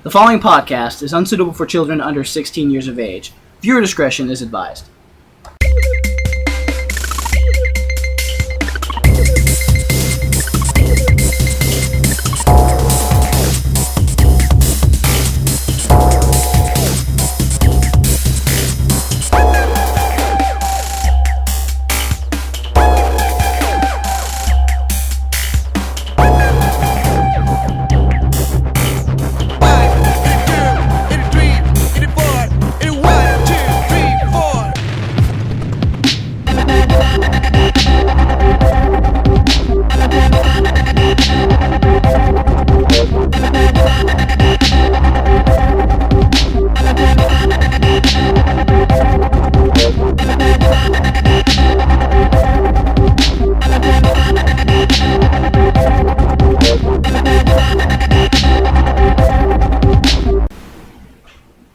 The following podcast is unsuitable for children under 16 years of age. Viewer discretion is advised.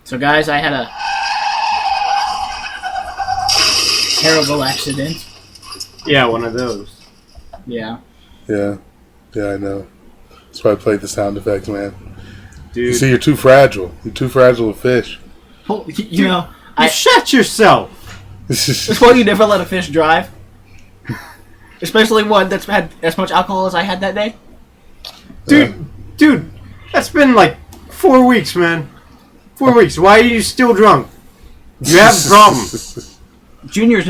So guys, I had a terrible accident. Yeah, one of those. Yeah. Yeah, I know. That's why I played the sound effects, man. Dude. You see, you're too fragile. You're too fragile to fish. Well, you know, You shut yourself! that's why you never let a fish drive. Especially one that's had as much alcohol as I had that day. Dude, that's been like 4 weeks, man. 4 weeks. Why are you still drunk? You have a problem. Junior's,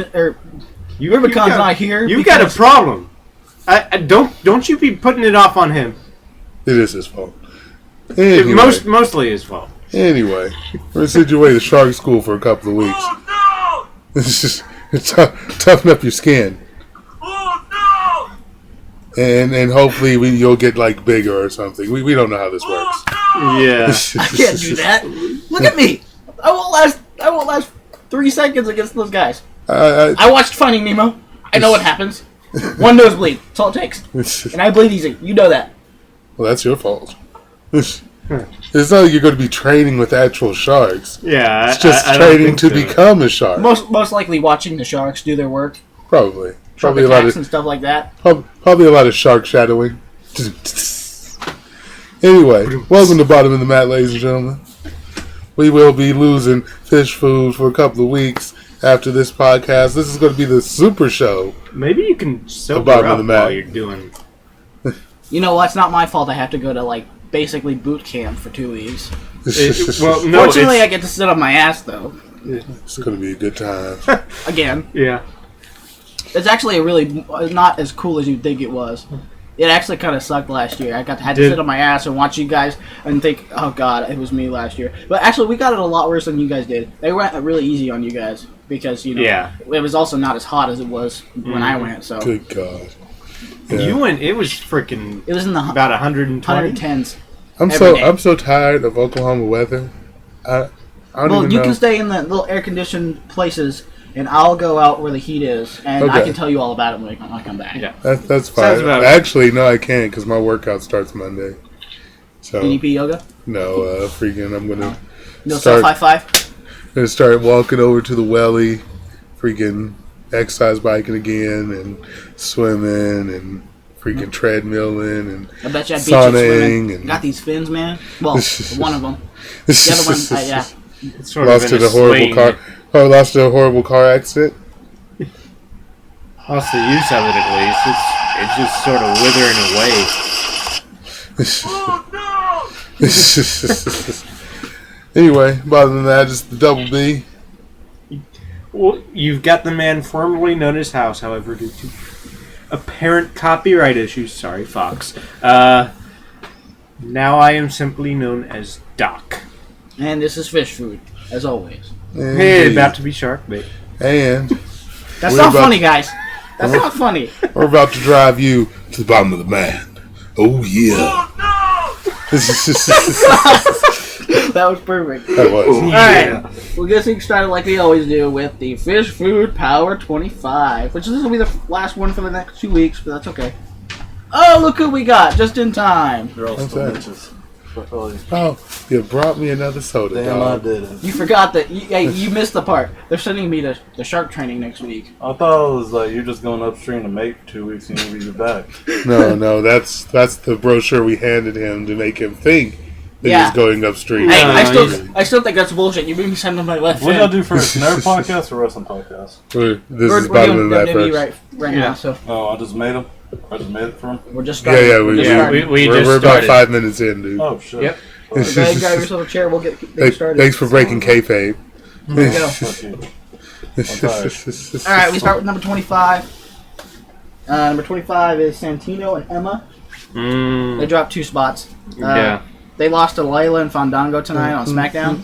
Rubicon's not here. You've got a problem. Don't you be putting it off on him. It is his fault. Anyway, Mostly his fault. Anyway, we're going to send you away to shark school for a couple of weeks. Oh, no! It's just toughen up your skin. Oh, no! And hopefully you'll get like bigger or something. We don't know how this works. Oh, no! Yeah. I can't do that. Look at me. I won't last 3 seconds against those guys. I watched Finding Nemo. I know what happens. One nosebleed. That's all it takes. And I bleed easy. You know that. Well, that's your fault. It's not like you're going to be training with actual sharks. Yeah, It's just I don't training think to so. become a shark. Most likely watching the sharks do their work. Probably Shark a lot attacks of and stuff like that. probably a lot of shark shadowing. Anyway, welcome to Bottom of the Mat, ladies and gentlemen. We will be losing fish food for a couple of weeks after this podcast. This is going to be the super show. Maybe you can sober bottom of up the mat. while you're doing... You know what? It's not my fault I have to go to, basically boot camp for 2 weeks. Fortunately, I get to sit on my ass, though. It's going to be a good time. Again. Yeah. It's actually not as cool as you'd think it was. It actually kind of sucked last year. Had to sit on my ass and watch you guys and think, oh god, it was me last year. But actually, we got it a lot worse than you guys did. They went really easy on you guys because, it was also not as hot as it was when I went. So Good God. Yeah. You went, it was freaking... It was in the about 120? 110s. I'm so tired of Oklahoma weather. I don't even You know. can stay in the little air-conditioned places, and I'll go out where the heat is, and I Okay. can tell you all about it when I come back. Yeah. That's Sounds fine. about- Actually, no, I can't because my workout starts Monday. So DDP yoga? no, I'm gonna No start. self-high-five? Start walking over to the welly, freaking exercise biking again, and swimming, and freaking treadmilling, and I bet you I beat you sauning, swimming. and Got these fins, man. Well, one of them. The other one, yeah. It's sort lost of to in the a horrible swing. car. Oh, lost to a horrible car accident. Lost the use of it at least. It's just sort of withering away. Anyway, other than that, just the double B. Well, you've got the man formerly known as House, however, due to apparent copyright issues. Sorry, Fox. Now I am simply known as Doc. And this is fish food, as always. Hey, about to be shark bait. And That's We're not about- funny, guys. That's not funny. we're about to drive you to the bottom of the man. Oh yeah. Oh, no! That was perfect. That was. Alright, we'll get things started like we always do with the Fish Food Power 25, which this will be the last one for the next 2 weeks, but that's okay. Oh, look who we got, just in time. They're all What's still that? bitches. But, oh, Oh, you brought me another soda, damn, dog. I didn't. You forgot that, you missed the part. They're sending me to the shark training next week. I thought it was like you're just going upstream to mate for 2 weeks and you'll be back. No, that's the brochure we handed him to make him think than Yeah. just going upstream. I still think that's bullshit. You made me send them my left What fin. y'all do first? Nerd podcast or wrestling podcast? This We're is bottom of doing that WWE first. right now, so Oh, I just made them. I just made it for him. we're just starting. Yeah, We're just Yeah, starting. we we're just about started. 5 minutes in, dude. Oh shit. Yep. Go ahead, grab yourself a chair. We'll get started. Thanks for breaking kayfabe. There you go. Fuck you. All right, we start with number 25. Number 25 is Santino and Emma. They dropped 2 spots. Yeah. They lost to Layla and Fandango tonight on SmackDown.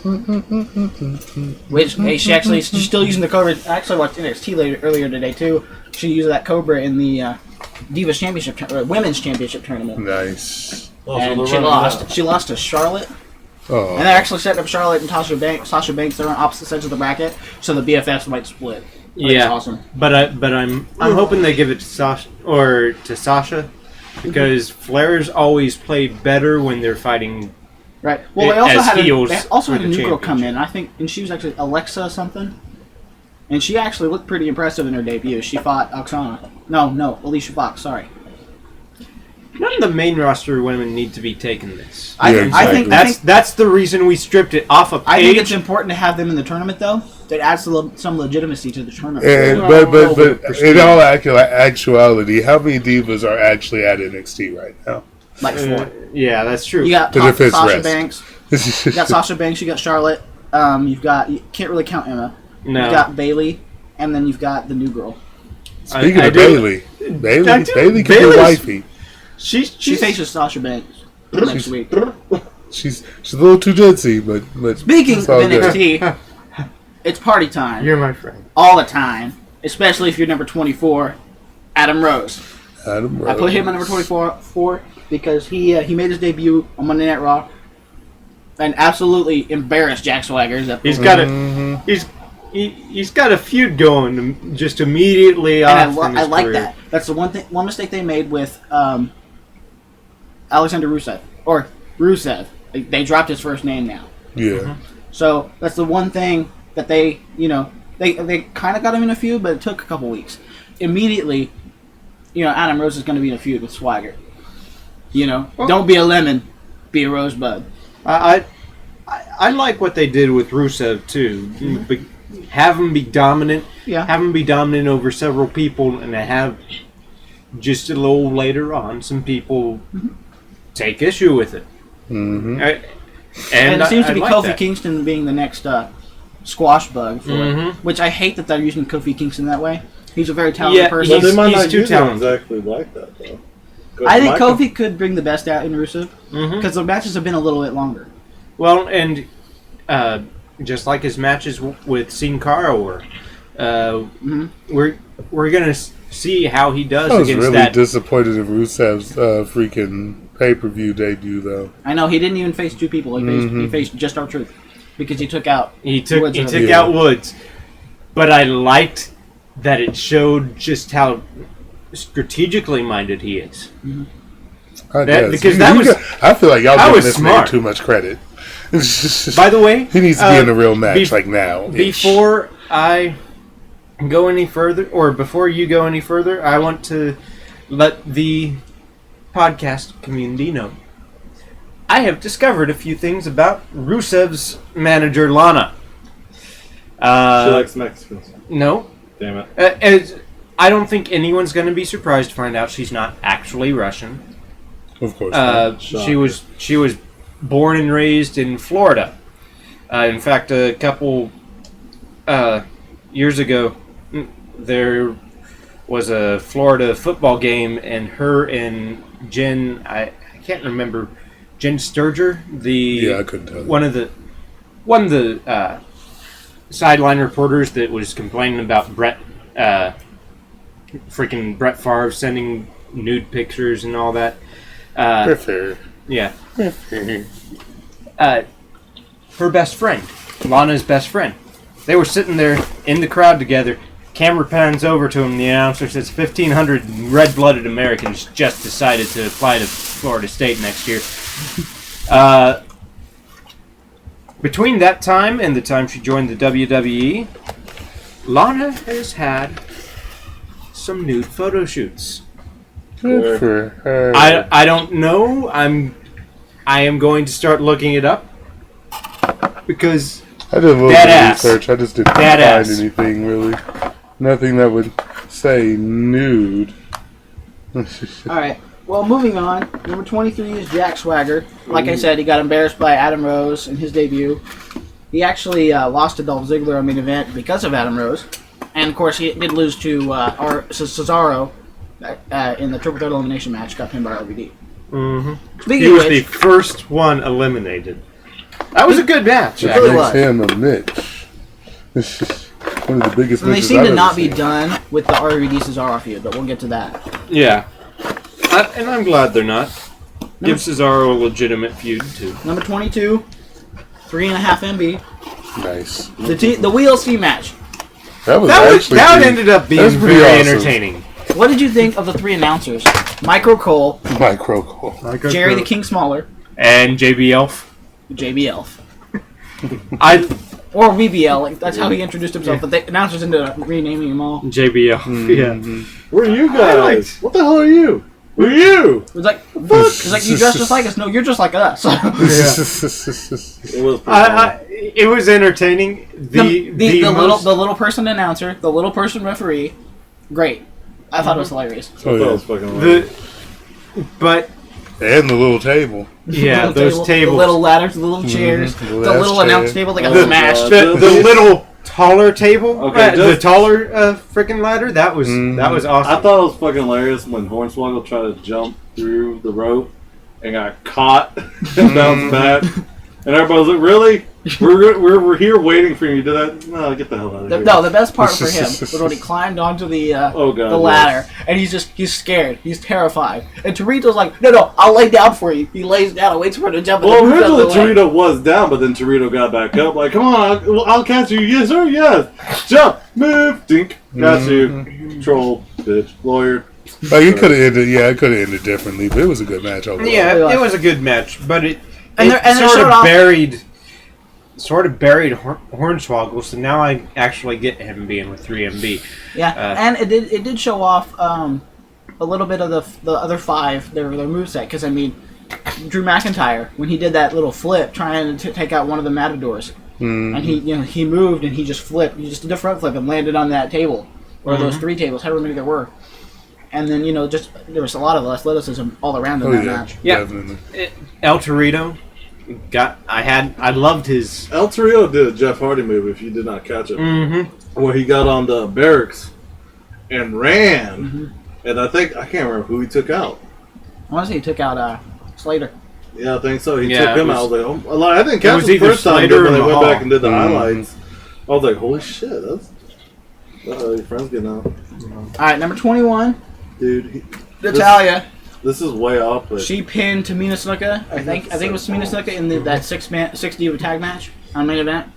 Which, hey, she's still using the Cobra. I actually watched NXT earlier today, too. She used that Cobra in the Divas Championship, Women's Championship tournament. Nice. Oh, so And they're she running lost. down. She lost to Charlotte. Oh. And they're actually setting up Charlotte and Sasha Banks. They're on opposite sides of the bracket, so the BFFs might split. I think it's Yeah. awesome. But I'm hoping they give it to Sasha because Flair's always play better when they're fighting. Right. Well, they also As had heels they also had for a the new girl come championship. in. And she was actually Alexa something. And she actually looked pretty impressive in her debut. She fought Oksana. No, Alicia Fox. Sorry. None of the main roster women need to be taking this. I think That's the reason we stripped it off of I think Paige. it's important to have them in the tournament, though. That adds some legitimacy to the tournament. And, but in all actuality, how many divas are actually at NXT right now? Like 4. Yeah, that's true. You got To defend Sasha rest. Banks. You got Sasha Banks. You got Charlotte. You can't really count Emma. No. You've got Bailey, and then you've got the new girl. Speaking I of do- Bailey, I do- Bailey can be Bailey's- wifey. She faces Sasha Banks next week. She's a little too ditzy, but Speaking it's of all good. NXT, it's party time You're my friend. all the time, especially if you're number 24, Adam Rose. Adam I put Rose. him at number 24 because he made his debut on Monday Night Raw and absolutely embarrassed Jack Swagger. He's got a he's got a feud going just immediately And off. from I his like career. that. That's the one mistake they made with Alexander Rusev. Or Rusev. They dropped his first name now. Yeah. So that's the one thing that they kind of got him in a feud, but it took a couple weeks. Immediately, Adam Rose is going to be in a feud with Swagger. Don't be a lemon, be a rosebud. I like what they did with Rusev too. But have him be dominant. Yeah. Have him be dominant over several people, and have just a little later on some people take issue with it. Mm-hmm. And it seems to be like Kofi that. Kingston being the next squash bug for it, Mhm. which I hate that they're using Kofi Kingston that way. He's a very talented Yeah, person. But they might He's not too use it talented. exactly like that, though. 'Cause I think my Kofi could bring the best out in Rusev Mhm. because the matches have been a little bit longer. Well, and just like his matches with Sin Cara were, we're gonna see how he does I was against really that. disappointed in Rusev's freaking pay-per-view debut, though. I know he didn't even face 2 people. He faced just our truth because he took out. He took Woods out of it. out Woods, but I liked that it showed just how strategically minded he is. I That- guess. because that was- I feel like y'all that giving was this smart. man too much credit. By the way, he needs to be in a real match, bef- like now. Before I go any further, or before you go any further, I want to let the podcast community know. I have discovered a few things about Rusev's manager, Lana. She likes Mexicans. No. Damn it. I don't think anyone's going to be surprised to find out she's not actually Russian. Of course. not. She was born and raised in Florida. In fact, a couple years ago, there was a Florida football game, and her and Jen, I can't remember, Jen Sturger, Yeah, I couldn't tell. one of the sideline reporters that was complaining about Brett Favre sending nude pictures and all that. Fair. Yeah. Her best friend, Lana's best friend. They were sitting there in the crowd together. Camera pans over to him. The announcer says 1,500 red-blooded Americans just decided to apply to Florida State next year. Between that time and the time she joined the WWE, Lana has had some nude photo shoots. Good for her. I don't know. I'm I am going to start looking it up because I did a little bit of research. I just didn't find anything really. Nothing that would say nude. Alright, well, moving on. Number 23 is Jack Swagger. Like I said, he got embarrassed by Adam Rose in his debut. He actually lost to Dolph Ziggler on main event because of Adam Rose. And, of course, he did lose to Cesaro in the Triple Threat Elimination match. Got pinned by RVD. Mm-hmm. He was the first one eliminated. That was a good match. It really makes was. him a Mitch. It's just one of the biggest And they Mitches seem I've to ever not be seen. done with the RVD Cesaro feud, but we'll get to that. Yeah. And I'm glad they're not. Give Cesaro a legitimate feud, too. Number 22, 3.5 MB. Nice. The WLC match. That ended up being very awesome. entertaining. What did you think of the three announcers? Micro Cole, Jerry the King Smaller, and JB Elf. JB Elf. Or BBL, like that's how he introduced himself, but the announcers ended up renaming them all. JB Elf. Mm-hmm. Yeah. Where are you guys? What the hell are you? Who are you? It was like, it's like you dress just like us. No, you're just like us. It was entertaining. The little person announcer, the little person referee, great. I thought it was hilarious. I thought it was fucking hilarious. But and the little table. Yeah, those tables, the little ladders, the little chairs, the little announce table. They got smashed. The little taller table, okay, the taller freaking ladder. That was awesome. I thought it was fucking hilarious when Hornswoggle tried to jump through the rope and got caught and bounced back, and everybody was like, "Really? We're here waiting for you to do that? No, get the hell out of here." No, the best part for him was when he climbed onto the ladder, and he's scared, he's terrified, and Torito's like, "No, I'll lay down for you." He lays down and waits for him to jump. Well, originally Torito was down, but then Torito got back up, like, "Come on, I'll catch you." "Yes, sir, yes." "Jump, move, dink, got you." Troll, bitch, lawyer. Like it could have ended. Yeah, it could have ended differently, but it was a good match overall. Yeah, it was a good match, but it sort of buried Hornswoggle, so now I actually get him being with 3MB. Yeah, and it did show off a little bit of the other five, their moveset, because I mean, Drew McIntyre, when he did that little flip trying to take out one of the Matadors, and he moved and he just flipped, he just did a front flip and landed on that table, or those three tables, however many there were. And then, just there was a lot of athleticism all around in that match. Yeah, El Torito. I loved his... El Torito did a Jeff Hardy move, if you did not catch it. Mm-hmm. Where he got on the barracks and ran. And I can't remember who he took out. I want to say he took out Slater. Yeah, I think so. He took him out. I was like, I didn't catch it the first time, but when they went back and did the Mm-hmm. highlights, I was like, holy shit, that's... your friend's getting out. Alright, number 21. Dude. Natalia. This is way off, but... She pinned Tamina Snuka. I think it was Tamina Snuka in that 6-diva tag match on main event.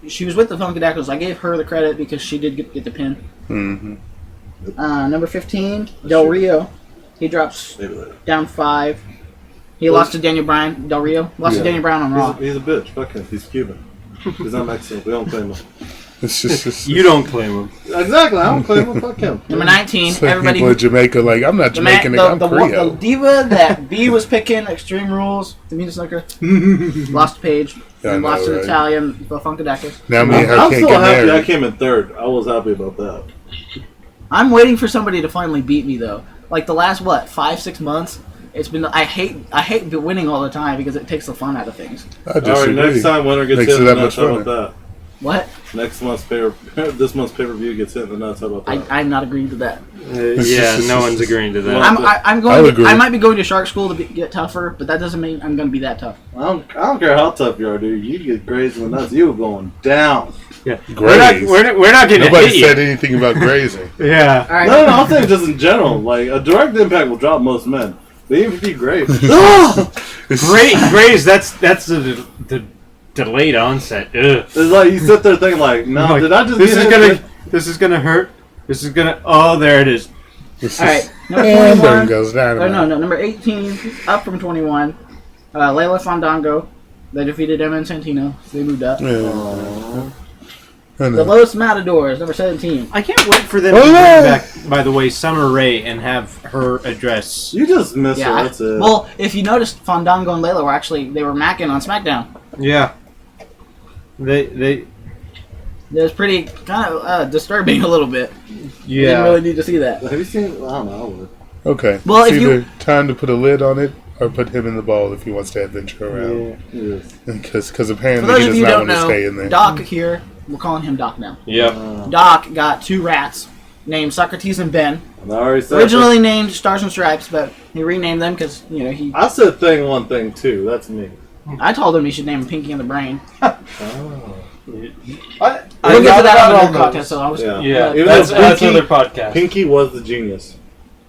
She was with the Funkadactyls. I gave her the credit because she did get the pin. Mm-hmm. Number 15, Del Rio. He drops down 5. He lost to Daniel Bryan. Del Rio lost to Daniel Bryan on Raw. He's a bitch. Fuck him. He's Cuban. He's not Mexican. We don't claim him. You don't claim him. Exactly. I don't claim him. Fuck him. Number 19, So everybody. people in Jamaica, like, I'm not Jamaican, I'm Creole. The diva that B was picking, Extreme Rules, Tamina Snuka, lost to Paige, and lost to Natalia and the Funkadactyls. Now me and her I'm can't still get happy married. I came in third. I was happy about that. I'm waiting for somebody to finally beat me though. Like the last 5-6 months, it's been. I hate winning all the time because it takes the fun out of things. I disagree. Alright, next time winner gets Makes hit it in that the nuts. much How about funner. that? What? This month's pay-per-view gets hit in the nuts. How about that? I'm not agreeing to that. Yeah, no one's agreeing to that. I'm going. I might be going to Shark School to get tougher, but that doesn't mean I'm going to be that tough. I don't care how tough you are, dude. You get grazed in the nuts, you were going down. Yeah, Graze. we're not getting Nobody hit you. said anything about grazing. Yeah. All right. No, I'm saying just in general. Like, a direct impact will drop most men. But even if you graze. Graze, that's the delayed onset. Ugh. It's like you sit there thinking like, no, Like, did I just this get is hit? gonna this is gonna hurt. This is gonna there it is. All right. Number And 21. there goes dynamite. No. Number 18, up from 21. Layla Fandango. They defeated Emma and Santino. So they moved up. Yeah. The Los Matadors, number 17. I can't wait for them to bring back, by the way, Summer Rae and have her address. You just miss her. That's it. Well, if you noticed, Fandango and Layla were macking on SmackDown. Yeah. They It was pretty kind of disturbing a little bit. You didn't yeah. really need to see that. Have you seen? I don't know. I would. Okay. Well, it's if either you- time to put a lid on it or put him in the ball if he wants to adventure around. Yeah. It is. Because For apparently those he of does you who not don't want to know, stay in there. Doc here, we're calling him Doc now. Yep. Doc got 2 rats named Socrates and Ben. And I already said. Originally named Stars and Stripes, but he renamed them because, he... I said thing 1, thing 2. That's me. I told him he should name him Pinky and the Brain. Oh. We'll get to that on the contest, so I was... Yeah. Yeah. Even That's though Pinky- another podcast. Pinky was the genius.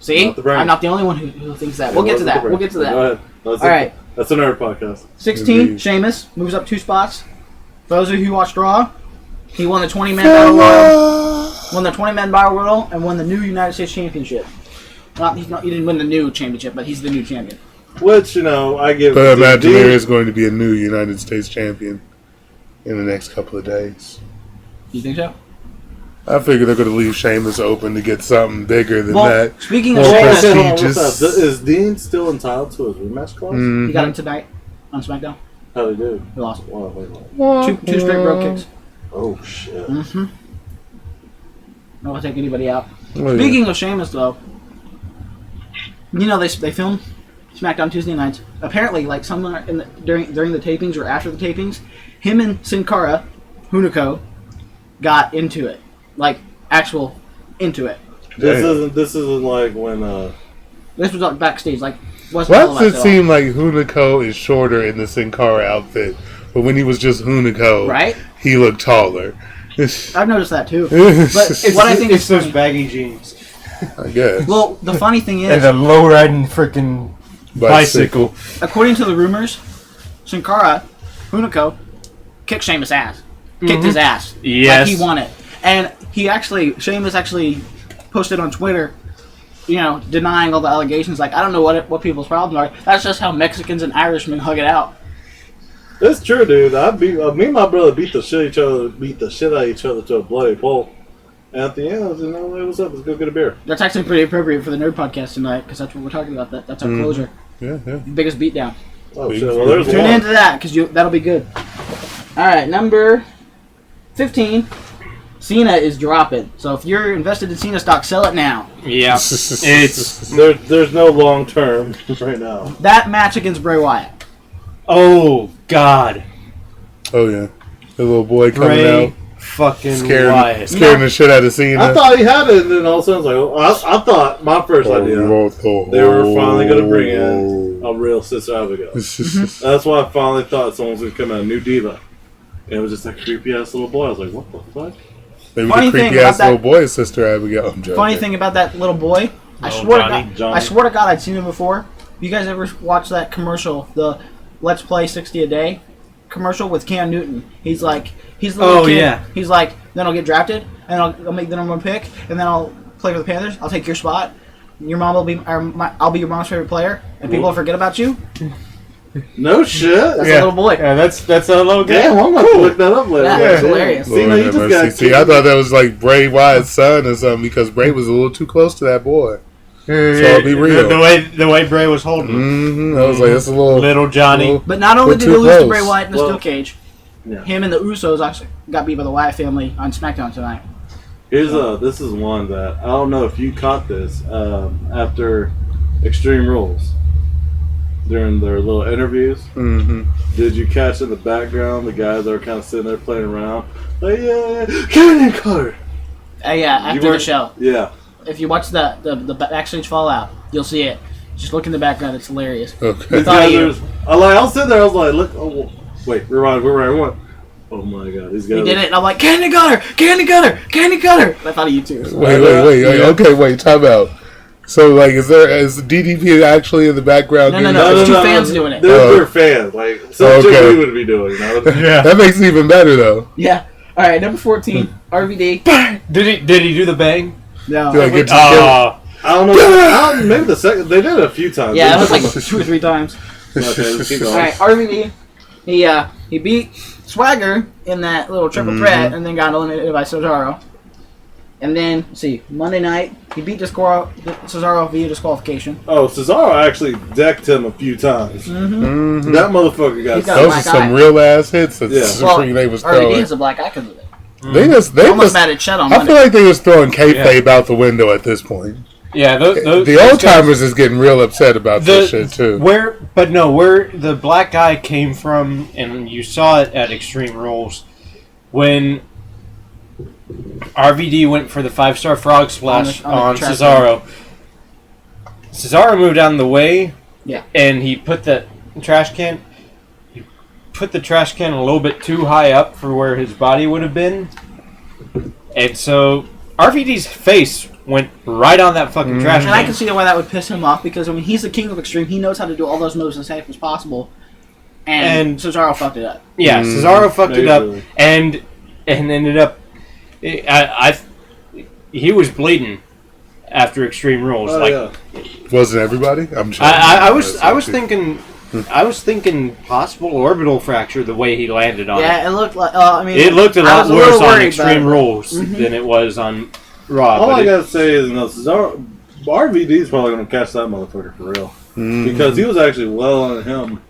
See? Not the brain. I'm not the only one who thinks that. We'll It get to wasn't the that. brain. We'll get to Go that. ahead. That's All right. That's another podcast. 16, Indeed. Sheamus moves up 2 spots. For those of you who watched Raw, he won the 20-man Battle Royal, won the 20-man Battle Royal, and won the new United States Championship. He didn't win the new championship, but he's the new champion. Which, I give. But I imagine Dean- there is going to be a new United States champion in the next couple of days. You think so? I figure they're going to leave Sheamus open to get something bigger than Well, that. speaking of More Hold on, Sheamus, hold on, prestigious. what's up? Is Dean still entitled to his rematch clause? Mhm. he got him tonight on SmackDown. How they do? He lost. Wow, wait. Two straight bro kicks. Oh shit. Mm-hmm. I don't take anybody out. Oh, yeah. Speaking of Sheamus, though, they film SmackDown Tuesday nights. Apparently, like somewhere during the tapings or after the tapings, him and Sin Cara, Hunico, got into it, like actual into it. This isn't like when This was like backstage, like Why wasn't does it televised at all. seem like Hunico is shorter in the Sin Cara outfit, but when he was just Hunico, Right? he looked taller? I've noticed that too. But what I think it's is those funny, baggy jeans I guess. well, the funny thing and is, a low riding freaking bicycle. according to the rumors, Sin Cara, Hunico, kicked Sheamus' ass. Kicked his ass. Yes. Like he won it. And Sheamus actually posted on Twitter, denying all the allegations. Like, I don't know what people's problems are. That's just how Mexicans and Irishmen hug it out. it's true, dude. Me and my brother beat the shit out of each other to a bloody pulp. And at the end, I was hey, what's up? Let's go get a beer. That's actually pretty appropriate for the Nerd Podcast tonight, because that's what we're talking about. That's our closer. Yeah, yeah. Biggest beatdown. Oh Big shit! Well, there's Tune one. into that, because that'll be good. All right, number 15. Cena is dropping. So if you're invested in Cena stock, sell it now. Yeah. It's There's no long term right now. That match against Bray Wyatt. oh god. Oh yeah, the little boy coming Bray out, fucking scaring Wyatt. the shit out of Cena. I thought he had it, and then all of a sudden, I was like, I thought my first idea they were finally going to bring in a real Sister Abigail. That's why I finally thought someone was going to come out, a new diva. And it was just that creepy ass little boy. I was like, what the fuck? Maybe Funny the thing creepy ass about little boy is Sister Abigail. I'm joking. Funny thing about that little boy, I Oh, swear Johnny. I swear to God, I'd seen him before. You guys ever watch that commercial, the Let's Play 60 a Day commercial with Cam Newton? He's the little Oh, kid. yeah. He's like, then I'll get drafted, and I'll make the number 1 pick, and then I'll play for the Panthers. I'll take your spot. Your mom will be, I'll be your mom's favorite player, and people will forget about you. No shit. That's a little boy. Yeah, that's a little guy. Damn, I'm going to look that up later. Yeah, it's hilarious. Lord See, you have just mercy. got See, I thought that was like Bray Wyatt's son or something because Bray was a little too close to that boy. So I'll be real. The way Bray was holding him. Mm-hmm. I was like, that's a Little Johnny. But not only We're did too he lose to close. Bray Wyatt in the Well, steel cage, yeah. him and the Usos actually got beat by the Wyatt family on SmackDown tonight. This is one that I don't know if you caught this after Extreme Rules during their little interviews. Mm-hmm. Did you catch in the background the guys that are kind of sitting there playing around? Like, yeah, Cannon Cutter. Yeah, You after the weren't- show. Yeah. If you watch the backstage fallout, you'll see it. Just look in the background; it's hilarious. Okay. I thought of you. I was sitting there. I was like, look. Oh, wait, rewind. What? Oh my god, these guys. He did it, and I'm like, Candy Cutter! Candy Cutter! Candy Cutter! I thought of you too. Wait. Okay, wait. Time out. So, like, is DDP actually in the background? No. There's two fans doing it. They're fans. Like something Okay. we would be doing. You know? Yeah. That makes it even better, though. Yeah. All right, number 14, RVD. Did he do the bang? No. Yeah, get to I don't know. Maybe the second they did it a few times. Yeah, it was like 2 or 3 times. Okay, let's keep All going. right, RVD. He beat Swagger in that little triple threat, and then got eliminated by Cesaro. And then, let's see, Monday night, he beat Cesaro via disqualification. Oh, Cesaro actually decked him a few times. Mm-hmm. That motherfucker got... Those are some real-ass hits that Supreme was RVD throwing. has a black eye because of it. They almost mad at Chet on I Monday. feel like they just throwing kayfabe out the window at this point. Yeah, The old-timers is getting real upset about this shit, too. Where the black guy came from, and you saw it at Extreme Rules, when RVD went for the 5-star frog splash on Cesaro. Cesaro moved out of the way, and he put the trash can a little bit too high up for where his body would have been, and so RVD's face went right on that fucking trash can. And I can see why that would piss him off, because I mean, he's the king of Extreme. He knows how to do all those moves as safe as possible, and Cesaro fucked it up. Yeah, Cesaro fucked it up, and ended up. He was bleeding after Extreme Rules. Wasn't everybody? I'm sure. I was thinking possible orbital fracture the way he landed on it. Yeah, it looked like. It looked a lot worse on Extreme Rules than it was on Raw. All I gotta say is, Cesaro, RVD's probably gonna catch that motherfucker for real, because he was actually well on him.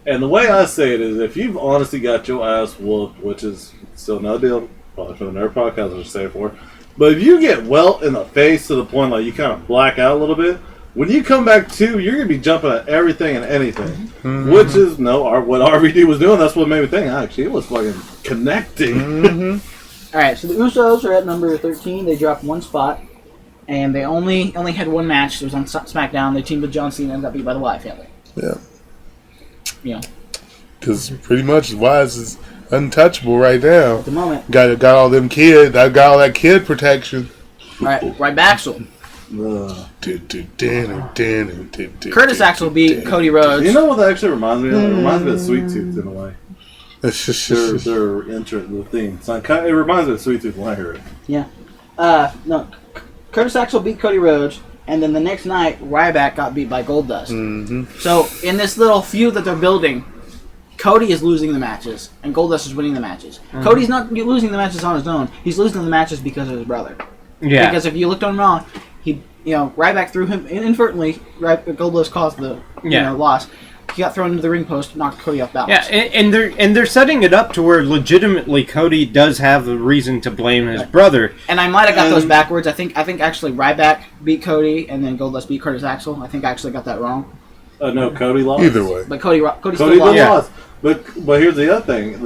And the way I say it is, if you've honestly got your ass whooped, which is still no deal, probably for another podcast I'll say it for, but if you get welt in the face to the point like you kind of black out a little bit, when you come back to, you're gonna be jumping at everything and anything, which is what RVD was doing. That's what made me think. Actually, it was fucking connecting. All right, so the Usos are at number 13. They dropped one spot, and they only had one match. It was on SmackDown. They teamed with John Cena and got beat by the Wyatt family. Yeah. You know, because pretty much Wise is untouchable right now. At the moment, got all them kids. I got all that kid protection. All right back to him. Curtis Axel beat Cody Rhodes. You know what that actually reminds me of? It reminds me of Sweet Tooth in a way. Their entrance, the theme. So it reminds me of Sweet Tooth when I hear it. Yeah. No. Curtis Axel beat Cody Rhodes, and then the next night, Ryback got beat by Goldust. So in this little feud that they're building, Cody is losing the matches, and Goldust is winning the matches. Cody's not losing the matches on his own. He's losing the matches because of his brother. Yeah. Because if you looked on Raw, Ryback threw him inadvertently. Goldust caused the loss. He got thrown into the ring post, knocked Cody off balance. Yeah, and they're setting it up to where legitimately Cody does have a reason to blame his brother. And I might have got those backwards. I think actually Ryback beat Cody, and then Goldust beat Curtis Axel. I think I actually got that wrong. No, Cody lost. Either way, but Cody still lost. But here's the other thing: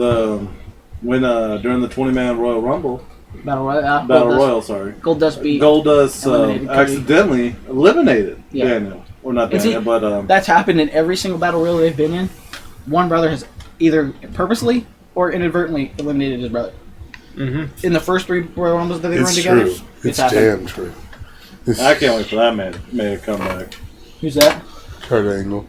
when during the 20-man Royal Rumble. Battle Royal, Goldust accidentally eliminated Daniel. Or not Daniel, but... That's happened in every single Battle Royal they've been in. One brother has either purposely or inadvertently eliminated his brother. In the first 3 Royal Rumbles that they run together. It's damn true. I can't wait for that man to come back. Who's that? Kurt Angle.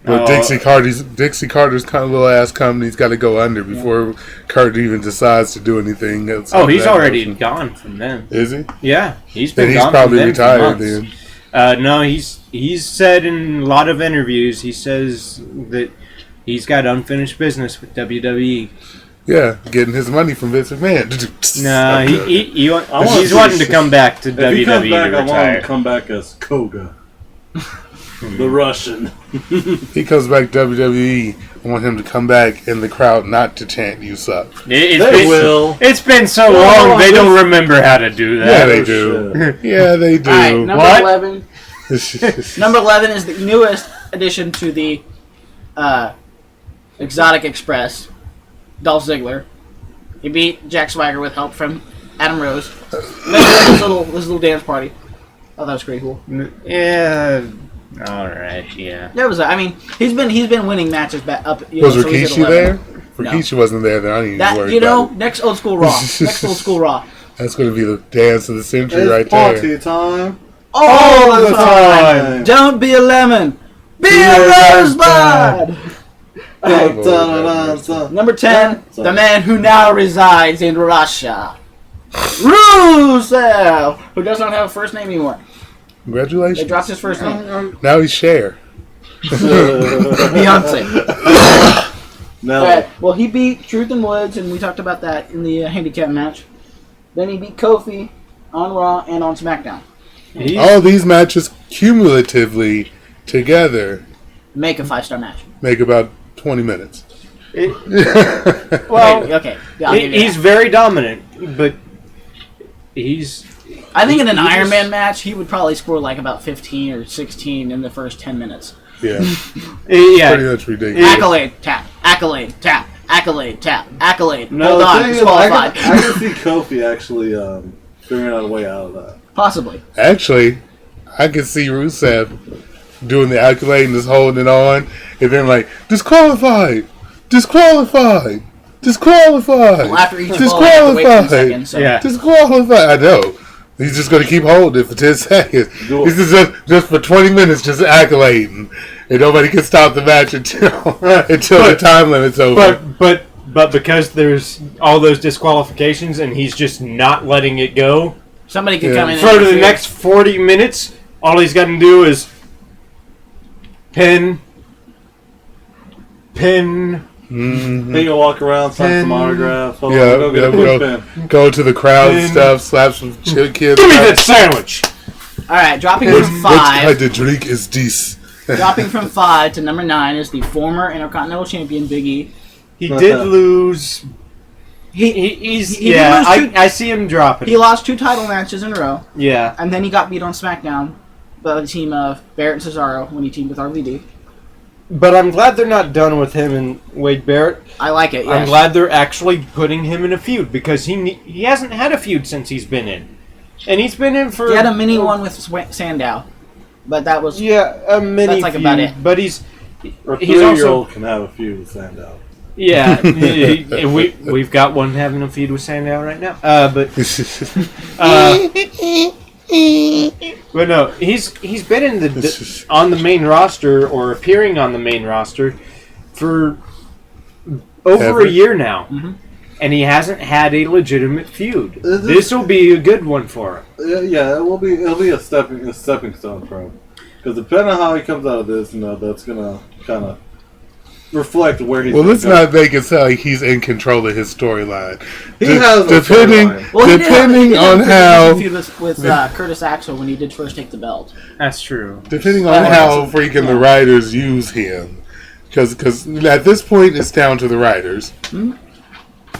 But Dixie Carter's kind of little ass company's got to go under before Kurt even decides to do anything else. He's already gone from them. Is he? Yeah, he's been. And he's gone probably from retired then. No, he's said in a lot of interviews. He says that he's got unfinished business with WWE. Yeah, getting his money from Vince McMahon. No, he's wanting to come back to WWE. If he comes back, to I retire. want him to come back as Koga. The Russian. He comes back to WWE. I want him to come back and the crowd not to chant "You suck." It's been so long they don't remember how to do that. Yeah, they do. Yeah, they do. All right, number 11. Number 11 is the newest addition to the Exotic Express, Dolph Ziggler. He beat Jack Swagger with help from Adam Rose. This little dance party. Oh, that was pretty cool. Yeah. All right. Yeah. That was. I mean, he's been winning matches back up. Was Rikishi there? Rikishi wasn't there. Then I didn't even worry about it. Next old school Raw. That's going to be the dance of the century right there. Party time. All the time. Don't be a lemon. Be a rosebud. Number 10, the man who now resides in Russia, Rusev, who does not have a first name anymore. Congratulations. They dropped his first name. Now he's Cher. Beyonce. No. All right. Well, he beat Truth and Woods, and we talked about that in the handicap match. Then he beat Kofi on Raw and on SmackDown. All these matches cumulatively together Make a 5-star match. make about 20 minutes. Well, Okay. Yeah, I'll give you he's that. very dominant, but he's. I think in an he Iron just- Man match, he would probably score like about 15 or 16 in the first 10 minutes. Yeah, Yeah. pretty much ridiculous. Accolade, tap. Accolade, tap. Accolade, tap. Accolade. No, Hold the on. thing is, Disqualified. I can see Kofi actually figuring out a way out of that. Possibly. Actually, I could see Rusev doing the accolade and just holding it on, and then like disqualified, disqualified, disqualified, Well, after each ball, you have to wait 10 disqualified, seconds. So. Yeah. disqualified. I know. He's just going to keep holding it for 10 seconds. Do it. He's just for 20 minutes just accolading, and nobody can stop the match until the time limit's over. But because there's all those disqualifications and he's just not letting it go Somebody could Yeah. come in for and the interfere. next 40 minutes, all he's got to do is pin. Mm-hmm. Then you walk around, sign some autographs. Hold Yeah, on, go get a yeah, push pin. Go to the crowd and Pin. stuff, slap some kids. Give me that sandwich. All right, dropping What from I 5. did drink is this. Dropping from 5 to number 9 is the former Intercontinental Champion Big E. He did lose. He's he did yeah. lose two- I see him dropping. He lost 2 title matches in a row, Yeah. and then he got beat on SmackDown by the team of Barrett and Cesaro when he teamed with RVD. But I'm glad they're not done with him and Wade Barrett. I like it. Yes. I'm glad they're actually putting him in a feud because he hasn't had a feud since he's been in, and he's been in for. He had a mini one with Sandow, but that was a mini. That's like feud, about it. But he's Or He's also- 3-year-old can have a feud with Sandow. yeah. we've got one having a feud with Sandow right now. But no, he's been in the on the main roster or appearing on the main roster for over Ever? a year now, Mhm. and he hasn't had a legitimate feud. Is it- This will be a good one for him. Yeah, it'll be a stepping stone for him. Because depending on how he comes out of this, that's gonna kind of reflect where he's. Well, gonna let's go. not make it sound like he's in control of his storyline. He has no depending storyline. Well, he did have- he depending did have on a pretty how decent feud with Curtis Axel when he did first take the belt. That's true. depending on Yeah. how freaking the writers use him, because at this point it's down to the writers. Hmm?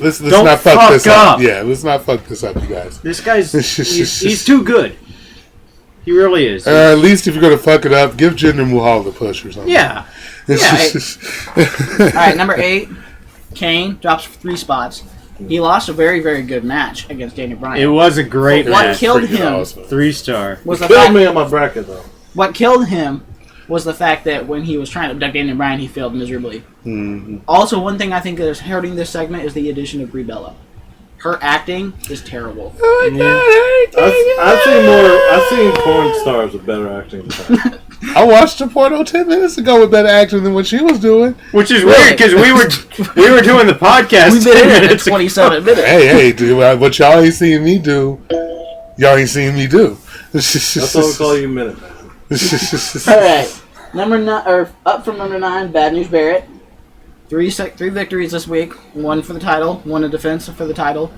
Let's Don't not fuck fuck this up. up. Yeah, let's not fuck this up, you guys. This guy's he's too good. He really is. At least if you're gonna fuck it up, give Jinder Mahal the push or something. Yeah. All right, number 8, Kane drops 3 spots. He lost a very, very good match against Daniel Bryan. It was a great What match. killed Freaking him awesome. 3-star. was the Killed fact, me on my bracket though. what killed him was the fact that when he was trying to abduct Daniel Bryan, he failed miserably. Mhm. Also, one thing I think that is hurting this segment is the addition of Brie Bella. Her acting is terrible. I've seen porn stars with better acting. Than that. I watched a porno 10 minutes ago with better acting than what she was doing. Which is Really? weird because we were doing the podcast. We've been 10 in it at minutes ago. 27 minutes. Hey, dude, what y'all ain't seen me do, y'all ain't seen me do. That's what we call you, Minute Man. All right, up from number 9, Bad News Barrett. 3 victories this week. 1 for the title, 1 in defense for the title.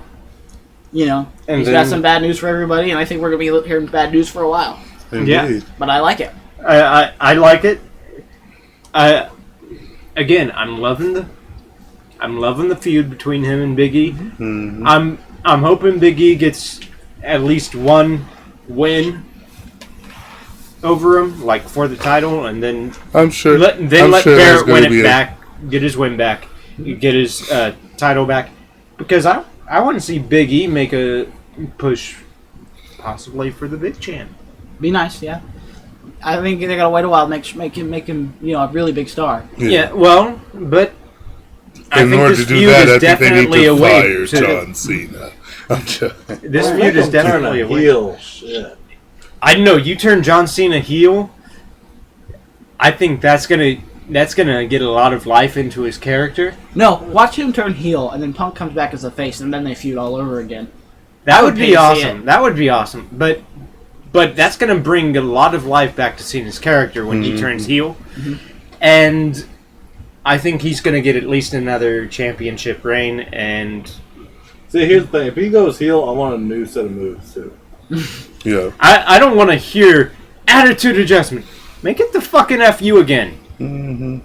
You know, And he's then- got some bad news for everybody, and I think we're gonna be hearing bad news for a while. Indeed. But I like it. I like it. Again, I'm loving the feud between him and Big E. Mhm. I'm hoping Big E gets at least one win over him, like for the title, and then I'm sure. let I'm Barrett sure there's win gonna be it back, get his win back, get his title back, because I want to see Big E make a push, possibly for the big champ. Be nice, yeah. I think they gotta wait a while to make him a really big star. Yeah, well, but I In think order this to do feud that, is I think they need definitely to a way fire to John Cena. I'm joking. this Make feud is him turn definitely a a way. heel. Shit. I know you turn John Cena heel. I think that's gonna get a lot of life into his character. No, watch him turn heel, and then Punk comes back as a face, and then they feud all over again. That I would would pay be to see awesome. it. That would be awesome. But that's gonna bring a lot of life back to Cena's character when he turns heel. Mhm. And I think he's going to get at least another championship reign. And See, here's the thing. If he goes heel, I want a new set of moves, too. Yeah. I don't want to hear attitude adjustment. Make it the fucking FU again. Mm-hmm.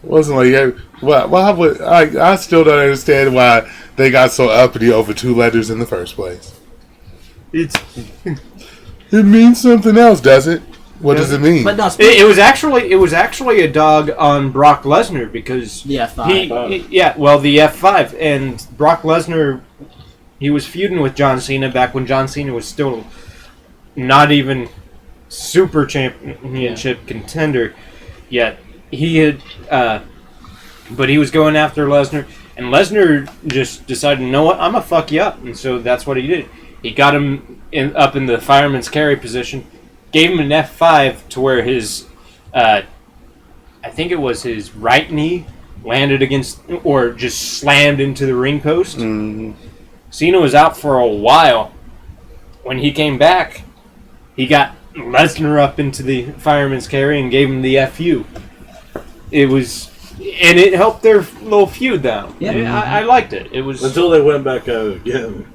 Wasn't like why would I still don't understand why they got so uppity over 2 letters in the first place. It's It means something else, does it? What does it mean? But no, it was actually a dog on Brock Lesnar because the F5. the F5 and Brock Lesnar, he was feuding with John Cena back when John Cena was still not even super championship contender yet. He had, but he was going after Lesnar, and Lesnar just decided, you know what, I'm gonna fuck you up, and so that's what he did. He got him up in the fireman's carry position, gave him an F5 to where his, I think it was his right knee landed against, or just slammed into the ring post. Mm-hmm. Cena was out for a while. When he came back, he got Lesnar up into the fireman's carry and gave him the FU. It helped their little feud down. Yeah. I liked it. It was Until they went back out again.